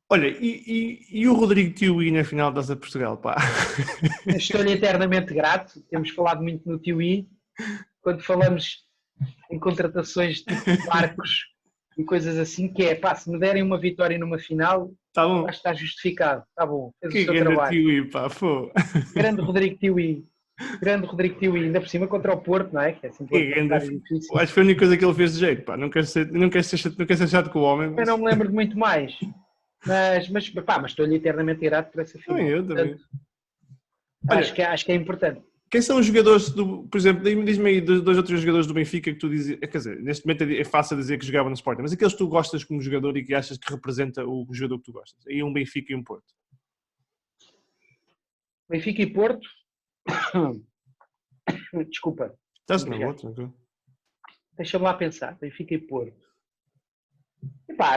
Olha, e o Rodrigo Tiuí na final da Taça de Portugal, pá? Estou-lhe eternamente grato, temos falado muito no Tiuí, quando falamos em contratações de barcos e coisas assim, que é, se me derem uma vitória numa final, tá bom. Acho que está justificado, está bom, fez que o seu trabalho. Tiuí, pá, pô. Grande Rodrigo Tiuí, ainda por cima contra o Porto, não é? Que é sempre difícil. Acho que foi a única coisa que ele fez de jeito, pá, não quero ser chato com o homem. Mas... Eu não me lembro de muito mais, mas estou-lhe eternamente grato por essa final. Eu também. Acho que é importante. Quem são os jogadores por exemplo, diz-me aí 2 ou 3 jogadores do Benfica que tu dizes, quer dizer, neste momento é fácil dizer que jogavam no Sporting, mas aqueles que tu gostas como jogador e que achas que representa o jogador que tu gostas? Aí um Benfica e um Porto. Benfica e Porto? Desculpa. Estás na outra? Deixa-me lá pensar. Benfica e Porto.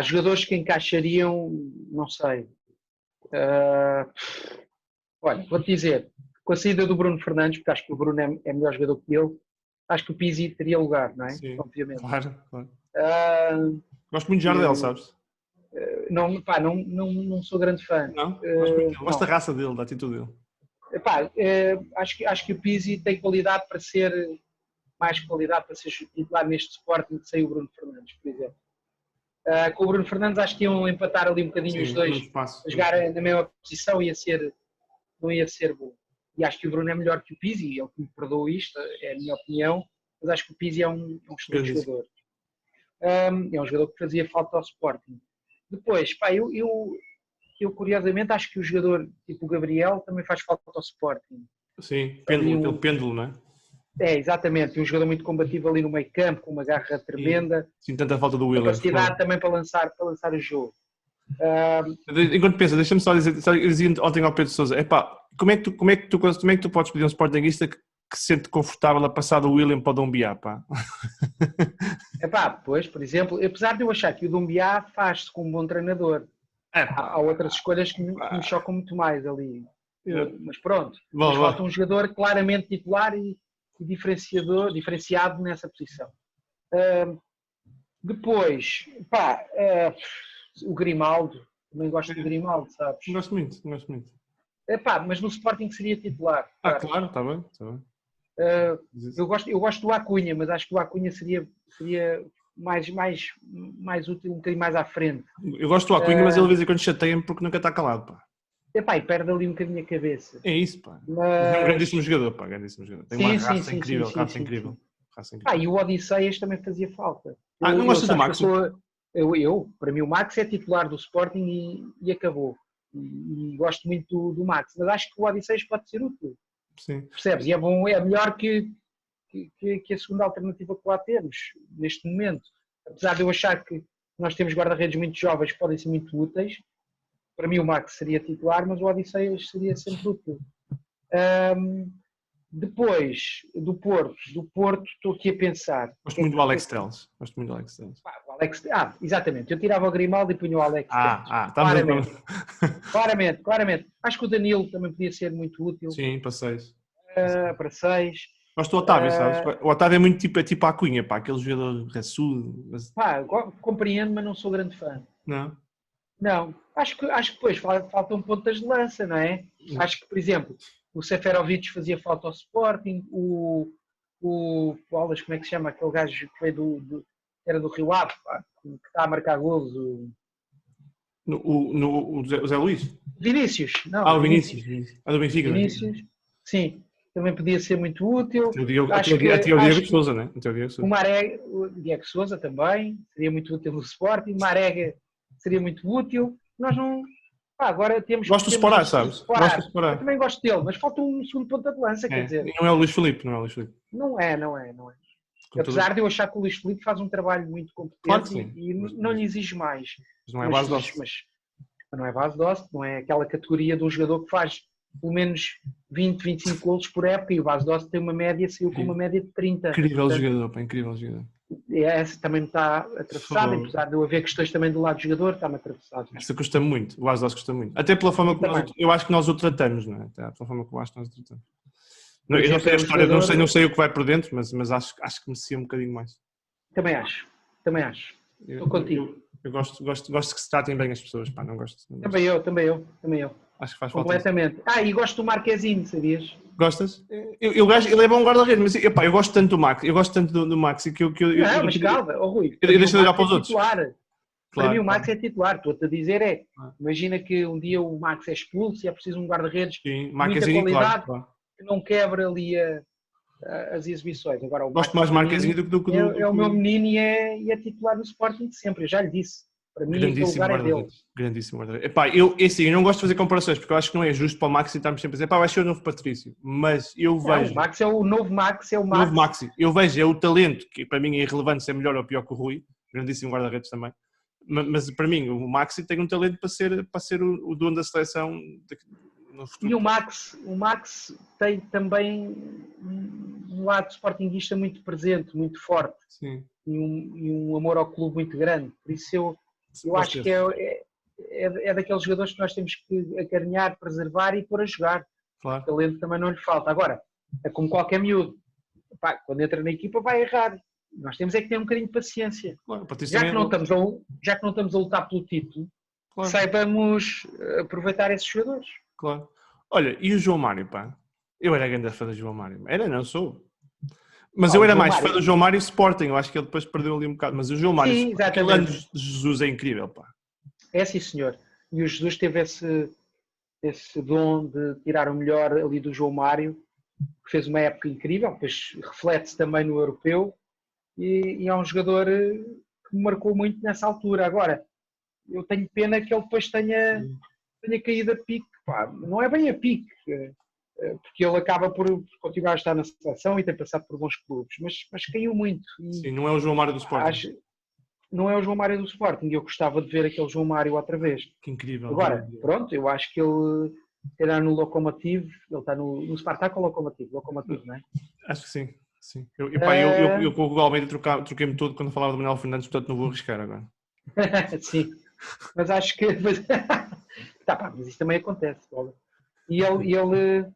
Jogadores que encaixariam, não sei. Olha, vou-te dizer, com a saída do Bruno Fernandes, porque acho que o Bruno é melhor jogador que ele, acho que o Pizzi teria lugar, não é? Sim, obviamente. Claro. Gosto muito de Jardel, sabes? Não sou grande fã. Não? Gosto da raça dele, da atitude dele. Acho que o Pizzi tem qualidade para ser titular neste Sporting que sem o Bruno Fernandes, por exemplo. Com o Bruno Fernandes acho que iam empatar ali um bocadinho os dois, a jogar na mesma posição, não ia ser bom. e acho que o Bruno é melhor que o Pizzi, ele que me perdoou isto, é a minha opinião, mas acho que o Pizzi é um excelente jogador. É um jogador que fazia falta ao Sporting. Depois, pá, eu curiosamente acho que o jogador tipo o Gabriel também faz falta ao Sporting. Sim, aquele pêndulo, não é? É, exatamente, um jogador muito combativo ali no meio campo, com uma garra tremenda. Sim, tanta falta do William. Capacidade também para lançar o jogo. Enquanto pensa, deixa-me só dizer, eu dizia ontem ao Pedro Sousa, como é que tu podes pedir um sportinguista que se sente confortável a passar do William para o Doumbia, pá? Pois, por exemplo, apesar de eu achar que o Doumbia faz-se com um bom treinador, há outras escolhas que me chocam muito mais ali. Mas pronto, mas falta um jogador claramente titular e diferenciado nessa posição. Depois, o Grimaldo, também gosto do Grimaldo, sabes? Gosto muito. Mas no Sporting seria titular. Claro, está bem. Eu gosto do Acunha, mas acho que o Acunha seria mais útil um bocadinho mais à frente. Eu gosto do Acunha, mas ele de vez em quando chateia-me porque nunca está calado, pá. E perde ali um bocadinho a cabeça. É isso, pá. É um grandíssimo jogador, pá. Tem uma raça incrível. E o Odisseias também fazia falta. Não gosto do Max? Para mim o Max é titular do Sporting e acabou. E gosto muito do Max, mas acho que o Odisseias pode ser útil. Sim. Percebes? E é bom, é melhor que a segunda alternativa que lá temos, neste momento. Apesar de eu achar que nós temos guarda-redes muito jovens que podem ser muito úteis, para mim o Max seria titular, mas o Odisseias seria sempre útil. Depois, do Porto estou aqui a pensar. Gosto muito do Alex Telles. Exatamente. Eu tirava o Grimaldo e punha o Alex Telles. Claramente. Acho que o Danilo também podia ser muito útil. Sim, para 6. Para 6. Gosto do Otávio, sabes? O Otávio é muito tipo a Cunha, pá, aquele jogador raçudo. Mas... Compreendo, mas não sou grande fã. Não, acho que depois faltam pontas de lança, não é? Acho que, por exemplo, o Seferovic fazia falta ao Sporting, o Paulas, como é que se chama? Aquele gajo que veio era do Rio Ave, pá, que está a marcar golos. O Zé Luís? Vinícius. O Vinícius. Do Benfica. Vinícius, sim. Também podia ser muito útil. Até o Diego Sousa, né? O Diego Sousa também seria muito útil no Sporting. O Marega seria muito útil. Nós não... agora temos... Gosto de Sporá, sabes? Gosto de Sporá. Eu também gosto dele, mas falta um segundo ponta de lança, quer dizer... Não é o Luís Filipe, Não é. Apesar de eu achar que o Luís Filipe faz um trabalho muito competente e não lhe exige mais. Mas não é base doce. Mas não é base doce, não é aquela categoria de um jogador que faz pelo menos 20, 25 golos por época e o base doce tem uma média, saiu com uma média de 30. Incrível jogador. Essa também me está atravessada, apesar de eu haver questões também do lado do jogador, está-me atravessado. Essa custa muito, o base doce custa muito. Até pela forma como eu acho que nós o tratamos, não é? Até pela forma como eu acho que nós o tratamos. Eu não sei a história, não sei o que vai por dentro, mas acho que merecia um bocadinho mais. Também acho. Estou contigo. Eu gosto que se tratem bem as pessoas, pá, não gosto. Também eu. Acho que faz completamente. E gosto do Marquezinho, sabias? Gostas? Ele é bom guarda-redes, mas eu gosto tanto do Max, do Max que eu... mas calma, Rui. Eu deixo de olhar para os outros. Para mim o Max é titular, estou-te a dizer imagina que um dia o Max é expulso e é preciso um guarda-redes de muita qualidade que não quebra ali as exibições. Agora, o gosto mais Marquezinho do que o meu menino e é titular do Sporting de sempre, eu já lhe disse. Para mim, o lugar é dele. Grandíssimo guarda-redes. Eu não gosto de fazer comparações, porque eu acho que não é justo para o Max e estarmos sempre a dizer, vai ser o novo Patrício. Mas eu vejo... o Max é o novo Max, O novo Max. Eu vejo, o talento, que para mim é irrelevante se é melhor ou pior que o Rui, grandíssimo guarda-redes também. Mas para mim, o Max tem um talento para ser o dono da seleção no futuro. E o Max tem também um lado sportinguista muito presente, muito forte. Sim. E um amor ao clube muito grande. Por isso eu acho que é daqueles jogadores que nós temos que acarinhar, preservar e pôr a jogar. Claro. O talento também não lhe falta. Agora, é como qualquer miúdo. Quando entra na equipa vai errar. Nós temos é que ter um bocadinho de paciência. Claro, já que não estamos a lutar pelo título, saibamos aproveitar esses jogadores. Claro. Olha, e o João Mário, pá? Eu era grande fã do João Mário. Sou. Mas eu era mais fã do João Mário Sporting. Eu acho que ele depois perdeu ali um bocado. Mas o João Mário, aquele ano de Jesus é incrível, pá. É sim, senhor. E o Jesus teve esse dom de tirar o melhor ali do João Mário, que fez uma época incrível, depois reflete-se também no europeu, e é um jogador que me marcou muito nessa altura. Agora, eu tenho pena que ele depois tenha caído a pique. Pá, não é bem a pique, porque ele acaba por continuar a estar na seleção e tem passado por bons clubes, mas caiu muito. Sim, não é o João Mário do Sporting. Não é o João Mário do Sporting, eu gostava de ver aquele João Mário outra vez. Que incrível. Agora, pronto, eu acho que ele será no Lokomotiv, ele está no Spartak ou Lokomotiv, não é? Acho que sim. Sim. Eu com o Hugo Almeida troquei-me todo quando falava do Manuel Fernandes, portanto não vou arriscar agora. Sim, mas acho que... mas isso também acontece. E ele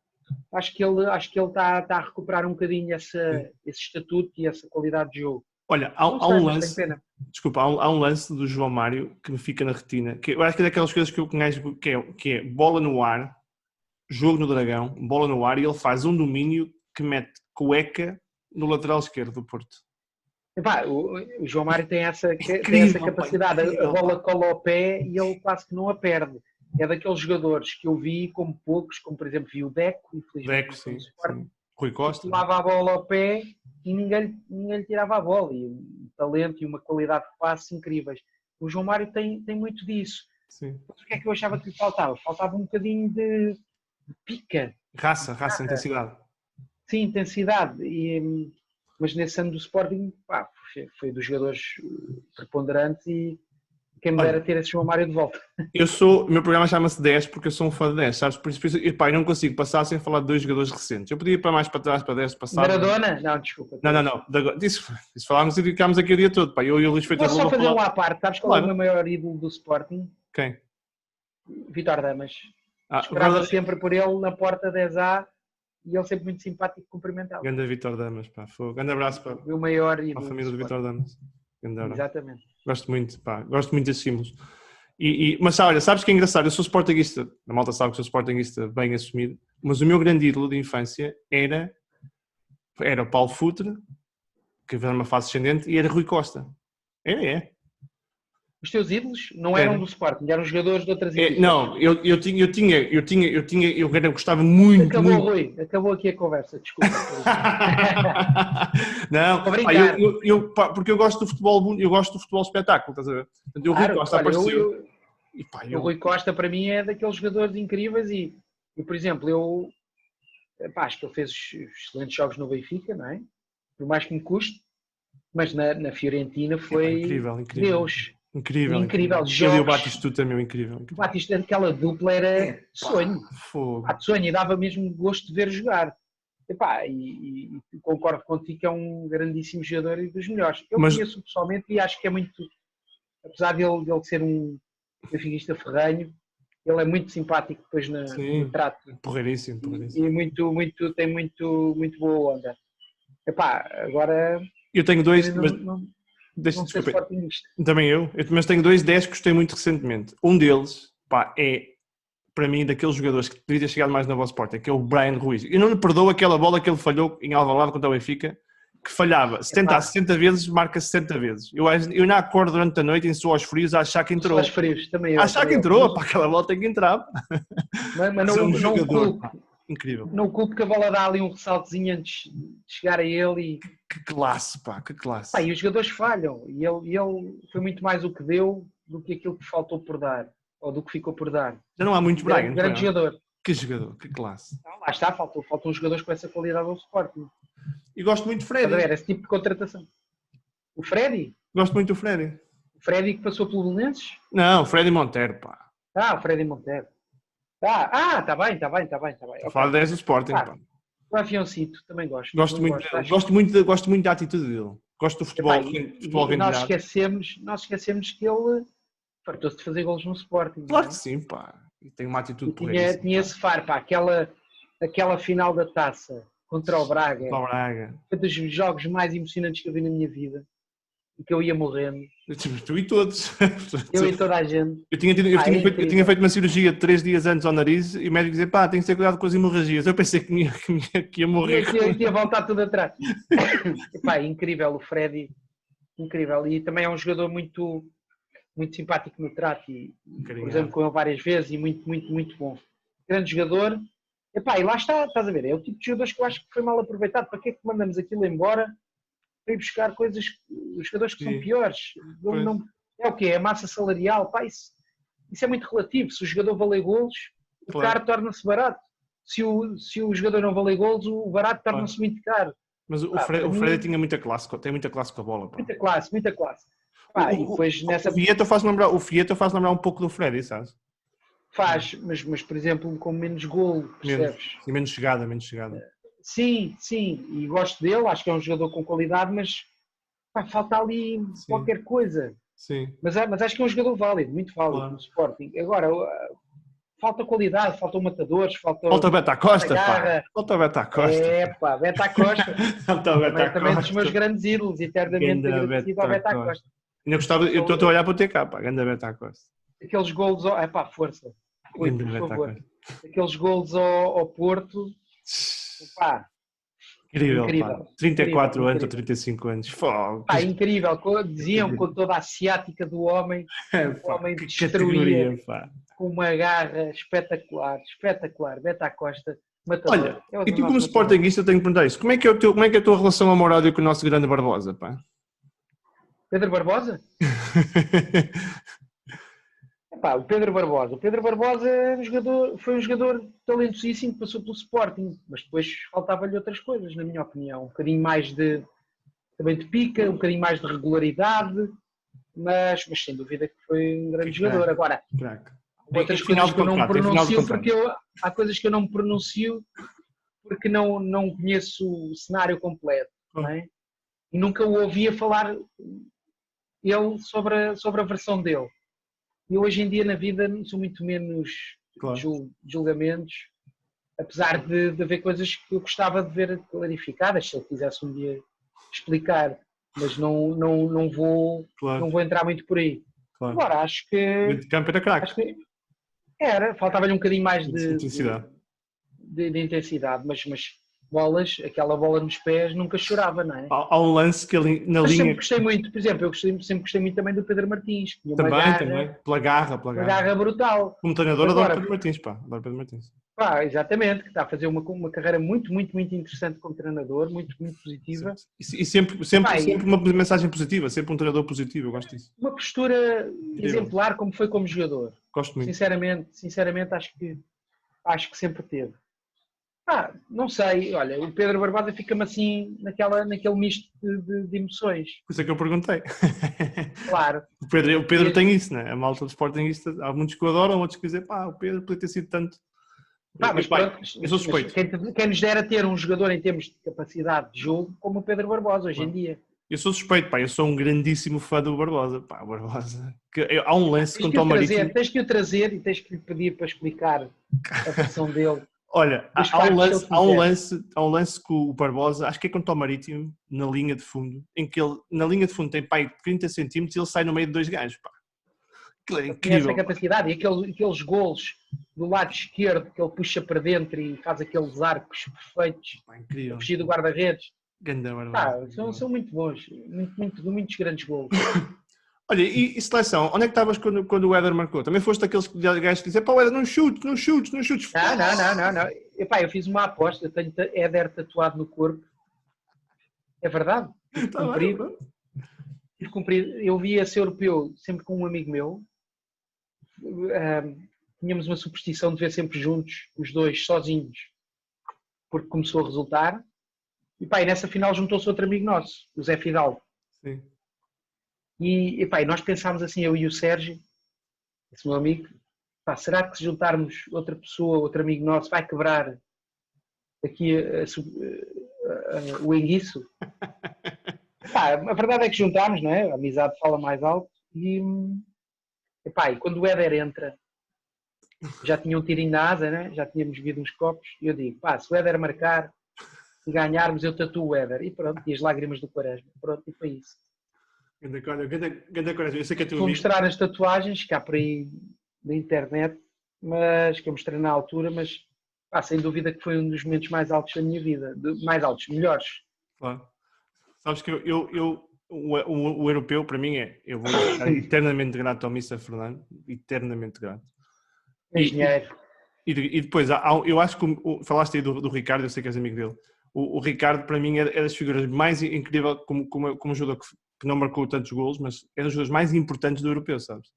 acho que ele está a recuperar um bocadinho esse estatuto e essa qualidade de jogo. Olha, há um lance... Desculpa, há um lance do João Mário que me fica na retina, que eu acho que é daquelas coisas que eu conheço, que é bola no ar, jogo no Dragão, bola no ar, e ele faz um domínio que mete cueca no lateral esquerdo do Porto. Epá, o João Mário tem essa capacidade, a bola cola ao pé e ele quase que não a perde. É daqueles jogadores que eu vi como poucos, como por exemplo vi o Deco, infelizmente, sim. Rui Costa. Levava a bola ao pé e ninguém lhe tirava a bola, e um talento e uma qualidade de passe incríveis. O João Mário tem muito disso. Sim. Mas o que é que eu achava que lhe faltava? Faltava um bocadinho de pica. Raça, intensidade. Sim, intensidade. Mas nesse ano do Sporting, foi dos jogadores preponderantes e quem me dera ter esse João Mário de volta. O meu programa chama-se 10 porque eu sou um fã de 10, sabes? Por isso eu não consigo passar sem falar de dois jogadores recentes. Eu podia ir para mais para trás, para 10, passado. Maradona? Não, desculpa. Não. Isso falámos e ficámos aqui o dia todo. Eu e o Luís Feito. Posso só fazer um à parte? Sabes qual é o meu maior ídolo do Sporting? Quem? Vítor Damas. Esperava sempre por ele na porta 10A e ele sempre muito simpático e cumprimentava. Grande Vítor Damas, pá. Grande abraço para o maior ídolo a família do Vítor Damas. Exatamente. Gosto muito desses símbolos. Mas olha, sabes que é engraçado? Eu sou sportinguista, a malta sabe que sou sportinguista bem assumido, mas o meu grande ídolo de infância era o Paulo Futre, que veio numa fase ascendente, e era Rui Costa. É. Os teus ídolos não eram do Sporting, eram jogadores de outras equipes. Não, eu gostava muito. Rui, acabou aqui a conversa, desculpa. Não, porque eu gosto do futebol, espetáculo, estás a ver? Portanto, o Rui Costa apareceu. O Rui Costa para mim é daqueles jogadores incríveis e por exemplo, acho que ele fez excelentes jogos no Benfica, não é? Por mais que me custe, mas na Fiorentina foi incrível. Deus. Incrível. Jogos. E o Batistuta, incrível. O Batistuta, aquela dupla era sonho. Sonho, e dava mesmo gosto de ver jogar. E concordo contigo que é um grandíssimo jogador e dos melhores. Eu conheço pessoalmente e acho que é muito, apesar de ele ser um benfiquista ferrenho, ele é muito simpático depois no trato. Porreiríssimo. E tem muito boa onda. Agora... Eu tenho dois... Também mas tenho dois 10 que gostei muito recentemente. Um deles, é para mim daqueles jogadores que deveria ter chegado mais na vossa porta, que é o Brian Ruiz. Eu não lhe perdoo aquela bola que ele falhou em Alvalade contra o Benfica, que falhava 70 a 60 vezes, marca 60 vezes. Eu ainda acordo durante a noite em suores frios a achar que entrou. Suores frios, também eu. Achar que entrou, aquela bola tem que entrar. Mas não culpo. Incrível. Não culpo que a bola dá ali um ressaltezinho antes de chegar a ele. Que classe, que classe. E os jogadores falham. E ele foi muito mais o que deu do que aquilo que faltou por dar. Ou do que ficou por dar. Já não há muito Brian. Grande jogador. Que jogador, que classe. Lá está, faltam jogadores com essa qualidade ao Sporting. E gosto muito de Freddy. Esse tipo de contratação. O Freddy? Gosto muito do Freddy. O Freddy que passou pelo Belenenses? Não, o Freddy Monteiro, pá. O Freddy Monteiro. Está bem. A falar 10 do Sporting, pá. O Aviãocito, também gosto. Gosto muito da atitude dele. Gosto do futebol. E nós esquecemos que ele fartou-se de fazer golos no Sporting. Claro que sim, pá. E tem uma atitude porreira. Tinha esse faro, pá. Aquela final da taça contra o Braga. Foi dos jogos mais emocionantes que eu vi na minha vida. E que eu ia morrendo. Tu e todos. Eu e toda a gente. Eu tinha feito uma cirurgia 3 dias antes ao nariz e o médico dizia, tem que ter cuidado com as hemorragias. Eu pensei que ia morrer. Eu tinha voltado tudo atrás. Incrível, o Freddy. Incrível. E também é um jogador muito simpático no trato. Por exemplo, com ele várias vezes e muito bom. grande jogador. Epá, e lá está, estás a ver, é o tipo de jogadores que eu acho que foi mal aproveitado. Para que é que mandamos aquilo embora para ir buscar coisas, os jogadores que são Sim. piores? Pois. É o quê? É massa salarial? Pá, isso é muito relativo. Se o jogador valer golos, o Claro. caro torna-se barato. Se o jogador não valer golos, o barato torna-se muito caro. Mas Pá, o Fred tinha muita classe, tem muita classe com a bola. Pá. muita classe, muita classe. Pá, e depois nessa... O Vieto faz lembrar um pouco do Fred, sabes? Faz, mas por exemplo, com menos golo, percebes? Menos chegada, menos chegada. Sim, e gosto dele, acho que é um jogador com qualidade, mas pá, falta ali qualquer coisa. Sim. Mas acho que é um jogador válido, muito válido no Sporting. Agora, falta qualidade, faltam matadores, falta Beta Costa, garra. Falta Beta Costa. Beta Costa. Falta Beta Costa. Também dos meus grandes ídolos, eternamente agradecido ao Beta Costa. Eu estou a olhar para o TK, pá, ganda Beta Costa. Aqueles golos, força. Oi, por favor. Aqueles golos ao Porto, pá. Incrível. Pá. 34 anos ou 35 anos. Fogo. Pá, incrível. Diziam com toda a ciática do homem, o homem destruía com uma garra espetacular. Beta Costa, matador. Olha, e tu como sportinguista tenho que perguntar isso. Como é que é a tua relação amorosa com o nosso grande Barbosa, pá? Pedro Barbosa? Epá, o Pedro Barbosa foi um jogador talentosíssimo que passou pelo Sporting, mas depois faltava-lhe outras coisas, na minha opinião. Um bocadinho mais também de pica, um bocadinho mais de regularidade, mas sem dúvida que foi um grande jogador. Agora, outras coisas que eu não pronuncio, porque há coisas que eu não me pronuncio porque não conheço o cenário completo, não é? E nunca o ouvia falar ele sobre a versão dele. E hoje em dia na vida sou muito menos julgamentos, apesar de haver coisas que eu gostava de ver clarificadas, se eu quisesse um dia explicar, mas não vou entrar muito por aí. Claro. Agora, acho que... De campo era craque. Faltava-lhe um bocadinho mais de intensidade, mas aquela bola nos pés nunca chorava, não é? Há um lance que ele na linha... sempre gostei muito, por exemplo, eu sempre gostei muito também do Pedro Martins. Também, pela garra. Uma garra brutal. Como treinador adoro Pedro Martins, pá. Adoro Pedro Martins. Pá, exatamente, que está a fazer uma carreira muito, muito, muito interessante como treinador, muito, muito positiva. E sempre uma mensagem positiva, sempre um treinador positivo, eu gosto disso. Uma postura exemplar como foi como jogador. Gosto muito. Sinceramente acho que sempre teve. Não sei, olha, o Pedro Barbosa fica-me assim naquele misto de emoções. Por isso é que eu perguntei. Claro. O Pedro tem isso, né? A malta do Sportingista, há muitos que o adoram, outros que dizem, o Pedro podia ter sido tanto. Mas eu sou suspeito. Quem nos dera ter um jogador em termos de capacidade de jogo como o Pedro Barbosa hoje em dia. Eu sou suspeito, eu sou um grandíssimo fã do Barbosa. O Barbosa. Há um lance contra o Marítimo. Tens que o trazer e tens que lhe pedir para explicar a versão dele. Olha, há um lance com o Barbosa, acho que é contra o Marítimo, na linha de fundo, em que ele, na linha de fundo, tem 30 centímetros e ele sai no meio de dois gajos, pá. Aquilo é incrível. Essa capacidade e aqueles golos do lado esquerdo que ele puxa para dentro e faz aqueles arcos perfeitos, incrível. Fugir do guarda-redes. São muito bons, muitos grandes golos. Olha, e seleção, onde é que estavas quando o Éder marcou? Também foste daqueles gajos que diziam, Éder, não chutes. Não. Epá, eu fiz uma aposta, eu tenho Éder tatuado no corpo. É verdade. Tive cumprido. Eu vi esse europeu sempre com um amigo meu. Tínhamos uma superstição de ver sempre juntos, os dois, sozinhos, porque começou a resultar. E nessa final juntou-se outro amigo nosso, o Zé Fidalgo. Sim. E nós pensámos assim, eu e o Sérgio, esse meu amigo, será que se juntarmos outra pessoa, outro amigo nosso, vai quebrar aqui o enguiço? A verdade é que juntámos, não é? A amizade fala mais alto. E quando o Éder entra, já tinha um tirinho na asa, né? Já tínhamos bebido uns copos, e eu digo, se o Éder marcar e ganharmos, eu tatuo o Éder. E pronto, e as lágrimas do Quaresma. Pronto, e foi isso. Ganda coragem, eu sei que é tu. Vou mostrar as tatuagens que há por aí na internet, mas que eu mostrei na altura, mas sem dúvida que foi um dos momentos mais altos da minha vida, melhores. Claro. Sabes que o europeu para mim eu vou estar eternamente grato ao Missa Fernando, eternamente grato. Engenheiro. E depois, eu acho que falaste aí do Ricardo, eu sei que és amigo dele. O Ricardo, para mim, é das figuras mais incríveis, como um jogador que não marcou tantos golos, mas é dos jogadores mais importantes do europeu, sabes?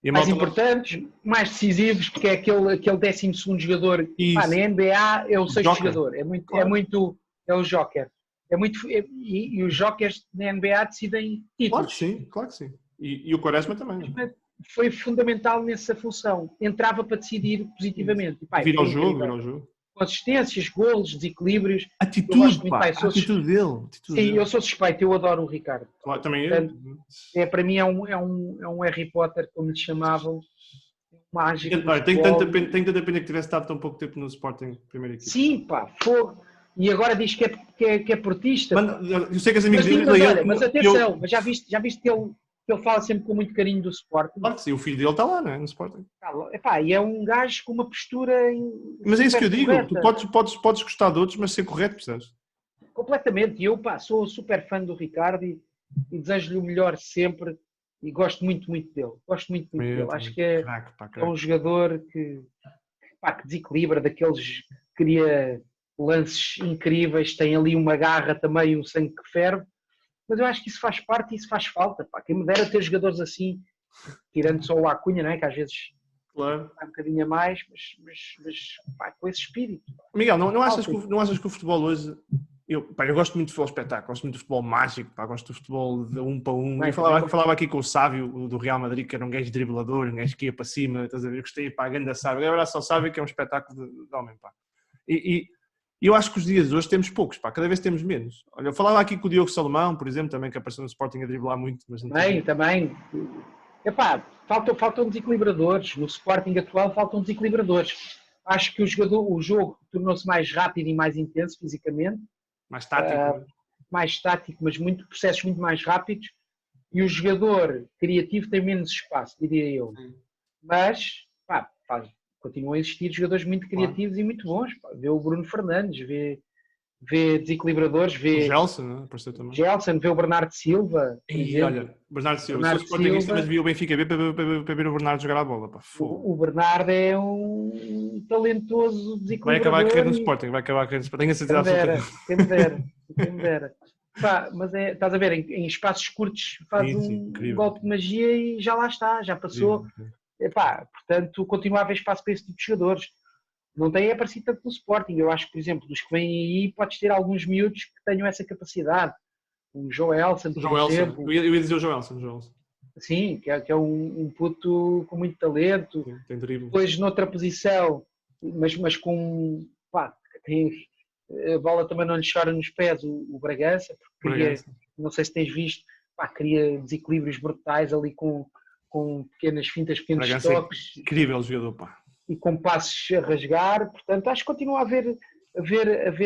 E a Mais malta importantes, mais decisivos, porque é aquele 12º jogador. Pá, na NBA é o 6º jogador. Claro. É o Joker. E os Jokers na NBA decidem títulos. Claro que sim. E o Quaresma também. Foi fundamental nessa função. Entrava para decidir positivamente. Vira o jogo. Consistências, golos, desequilíbrios. Atitude dele. Sim, eu sou suspeito, eu adoro o Ricardo. Claro, também portanto, para mim é um Harry Potter, como lhe chamavam. Mágico. Tenho tanta pena que tivesse estado tão pouco tempo no Sporting, primeira equipe. Sim, fogo. E agora diz que é portista. Eu sei que as amigas dele... Mas atenção, mas já viste que ele fala sempre com muito carinho do Sporting? Claro que sim, o filho dele está lá, não é? No Sporting. E é um gajo com uma postura... Mas é isso que eu digo, tu podes gostar de outros, mas ser correto, percebes? Completamente. E eu, sou super fã do Ricardo e desejo-lhe o melhor sempre e gosto muito, muito dele. Acho que é um jogador que desequilibra, daqueles que cria lances incríveis, tem ali uma garra também, um sangue que ferve, mas eu acho que isso faz parte e isso faz falta. Quem me dera ter jogadores assim, tirando só o Acunha, não é? Que às vezes claro. Vai um bocadinho a mais, mas com esse espírito. Miguel, não achas que o futebol hoje... Eu gosto muito de futebol espetáculo, gosto muito de futebol mágico, gosto do futebol de 1 para 1. Eu falava aqui com o Sávio, do Real Madrid, que era um gajo driblador, um gajo que ia para cima, estás a ver? Eu gostei, a grande Sávio. Agora só Sávio que é um espetáculo de homem, E eu acho que os dias de hoje temos poucos, cada vez temos menos. Olha, eu falava aqui com o Diogo Salomão, por exemplo, também, que apareceu no Sporting a driblar muito. Mas também. Faltam desequilibradores. No Sporting atual faltam desequilibradores. Acho que o jogo tornou-se mais rápido e mais intenso fisicamente. Mais tático, mas processos muito mais rápidos, e o jogador criativo tem menos espaço, diria eu. Mas continuam a existir jogadores muito criativos e muito bons. Vê o Bruno Fernandes, vê desequilibradores, vê o Gelson, né? Apareceu também. Vê o Bernardo Silva. Olha, Bernardo Silva, sou sportinguista, mas vi o Benfica para ver o Bernardo jogar a bola. O Bernardo é um talentoso desequilibrador. Vai acabar a carreira no Sporting, tenho a certeza absoluta. Quem me dera. Mas estás a ver, em espaços curtos faz um golpe de magia e já lá está, já passou. Portanto, continua a haver espaço para esse tipo de jogadores. Não tem aparecido tanto no Sporting. Eu acho que, por exemplo, dos que vêm aí, podes ter alguns miúdos que tenham essa capacidade. O Joelson, por exemplo. Eu ia dizer o Joelson. Sim, que é um puto com muito talento. Sim, tem drible. Depois, noutra posição, mas com... a bola também não lhe chora nos pés, o Bragança, porque não sei se tens visto, cria desequilíbrios brutais ali com pequenas fintas, pequenos toques. É incrível jogador, E com passes a rasgar, portanto, acho que continua a haver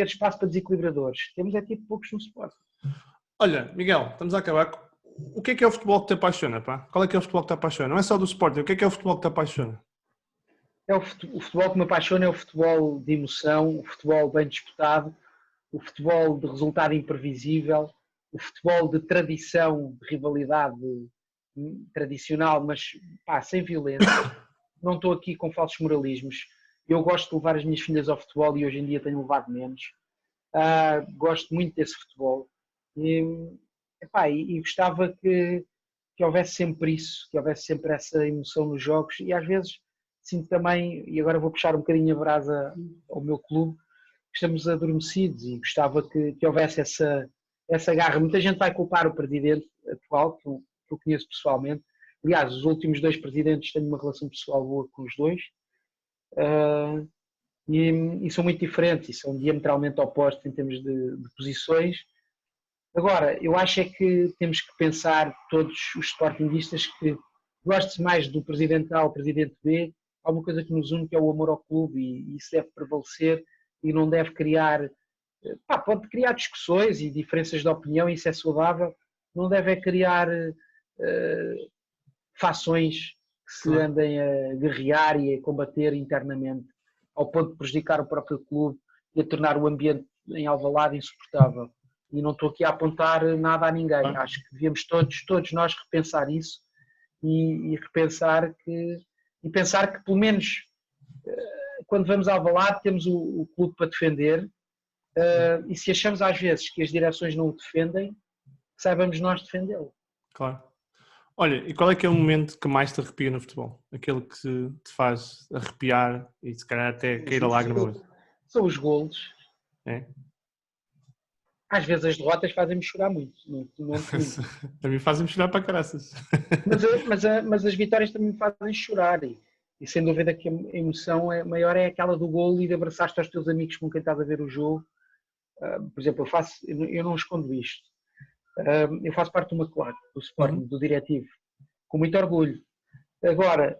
espaço para desequilibradores. Temos poucos no Sporting. Olha, Miguel, estamos a acabar. O que é o futebol que te apaixona, Qual é que é o futebol que te apaixona? Não é só do Sporting, o que é o futebol que te apaixona? O futebol que me apaixona é o futebol de emoção, o futebol bem disputado, o futebol de resultado imprevisível, o futebol de tradição, de rivalidade tradicional, mas sem violência. Não estou aqui com falsos moralismos. Eu gosto de levar as minhas filhas ao futebol e hoje em dia tenho levado menos. Gosto muito desse futebol. E gostava que houvesse sempre isso, que houvesse sempre essa emoção nos jogos. E às vezes sinto também, e agora vou puxar um bocadinho a brasa ao meu clube, que estamos adormecidos e gostava que houvesse essa garra. Muita gente vai culpar o presidente atual, que eu conheço pessoalmente. Aliás, os últimos 2 presidentes têm uma relação pessoal boa com os 2 e são muito diferentes e são diametralmente opostos em termos de posições. Agora, eu acho que temos que pensar, todos os sportinguistas, que goste mais do presidente A ou presidente B, há uma coisa que nos une, que é o amor ao clube, e isso deve prevalecer e não deve criar... pode criar discussões e diferenças de opinião, isso é saudável, não deve criar... fações que se andem a guerrear e a combater internamente, ao ponto de prejudicar o próprio clube e a tornar o ambiente em Alvalade insuportável. E não estou aqui a apontar nada a ninguém. Acho que devíamos todos nós repensar isso e pensar que pelo menos quando vamos ao Alvalade temos o clube para defender, e se achamos às vezes que as direções não o defendem, saibamos nós defendê-lo. Claro. Olha, e qual é que é o momento que mais te arrepia no futebol? Aquele que te faz arrepiar e se calhar até cair a lágrima? São os golos. É? Às vezes as derrotas fazem-me chorar muito. A mim fazem-me chorar para caraças. Mas as vitórias também me fazem chorar. E sem dúvida que a emoção maior é aquela do golo e de abraçar-te aos teus amigos com quem estás a ver o jogo. Por exemplo, eu não escondo isto. Eu faço parte de uma claque, do Sporting, do diretivo, com muito orgulho. Agora,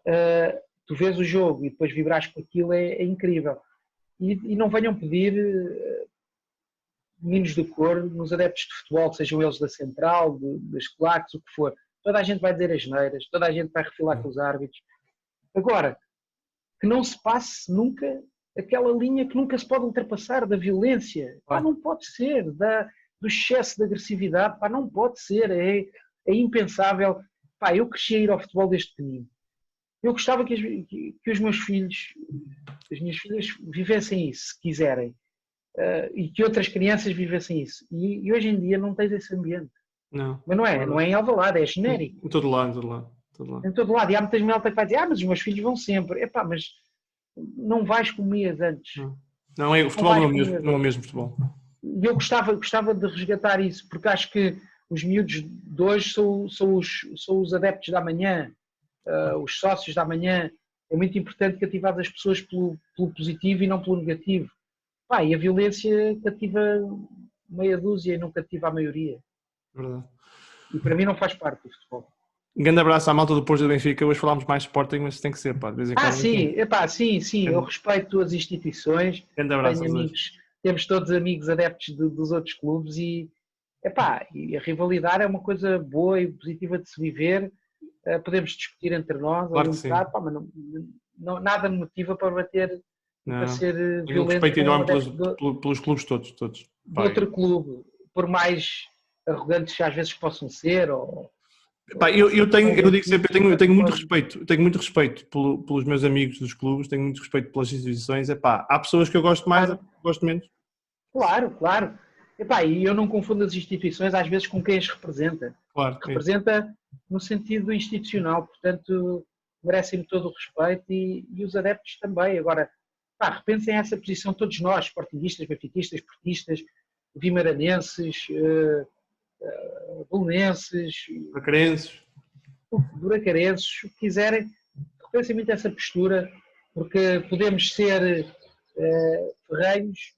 tu vês o jogo e depois vibras com aquilo, é incrível. E não venham pedir meninos do cor nos adeptos de futebol, sejam eles da Central, das claques, o que for. Toda a gente vai dizer as neiras, toda a gente vai refilar com os árbitros. Agora, que não se passe nunca aquela linha que nunca se pode ultrapassar da violência. Não pode ser, do excesso de agressividade, não pode ser, é impensável. Eu cresci a ir ao futebol desde pequenino. Eu gostava que os meus filhos, as minhas filhas vivessem isso, se quiserem, e que outras crianças vivessem isso. E hoje em dia não tens esse ambiente. Não. Mas não é em Alvalade, é genérico. Em todo lado. Em todo lado. E há muita malta que vai dizer, mas os meus filhos vão sempre. Mas não vais como ias antes. Não, o futebol não é o mesmo futebol. E eu gostava de resgatar isso, porque acho que os miúdos de hoje são os adeptos da manhã, os sócios da manhã. É muito importante cativar as pessoas pelo positivo e não pelo negativo. E a violência cativa meia dúzia e não cativa a maioria. Verdade. E para mim não faz parte do futebol. Um grande abraço à malta do Porto do Benfica. Hoje falámos mais de Sporting, mas tem que ser, de vez em quando. Sim. Eu respeito as instituições. Grande abraço. Temos todos amigos adeptos dos outros clubes e a rivalidade é uma coisa boa e positiva de se viver. Podemos discutir entre nós, claro um bocado, mas nada me motiva para bater, para ser violento. Tenho um respeito enorme pelos clubes todos. De outro clube, por mais arrogantes que às vezes possam ser. Eu digo sempre, eu tenho muito respeito pelos meus amigos dos clubes, tenho muito respeito pelas instituições. Há pessoas que eu gosto mais, há pessoas que eu gosto menos. Claro. E eu não confundo as instituições às vezes com quem as representa. Claro. Representa no sentido institucional, portanto merecem-me todo o respeito e os adeptos também. Agora, repensem essa posição todos nós, sportinguistas, benfiquistas, portistas, vimaranenses, belenenses, buracarenses, o que quiserem, repensem muito essa postura, porque podemos ser ferrenhos,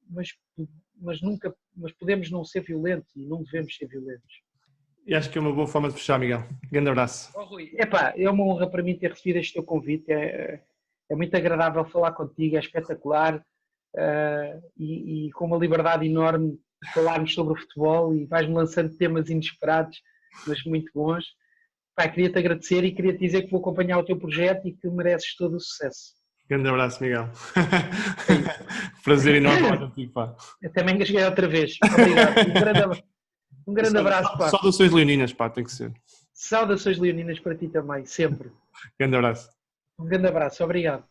mas podemos não ser violentos e não devemos ser violentos. E acho que é uma boa forma de fechar, Miguel. Grande abraço. Rui, é uma honra para mim ter recebido este teu convite, é muito agradável falar contigo, é espetacular, e com uma liberdade enorme de falarmos sobre o futebol e vais-me lançando temas inesperados, mas muito bons. Queria-te agradecer e queria-te dizer que vou acompanhar o teu projeto e que mereces todo o sucesso. Grande abraço, Miguel. Prazer enorme falar contigo, pá. Eu também engasguei outra vez. Obrigado. Um grande abraço, pá. Saudações leoninas, pá, tem que ser. Saudações leoninas para ti também, sempre. Grande abraço. Um grande abraço, obrigado.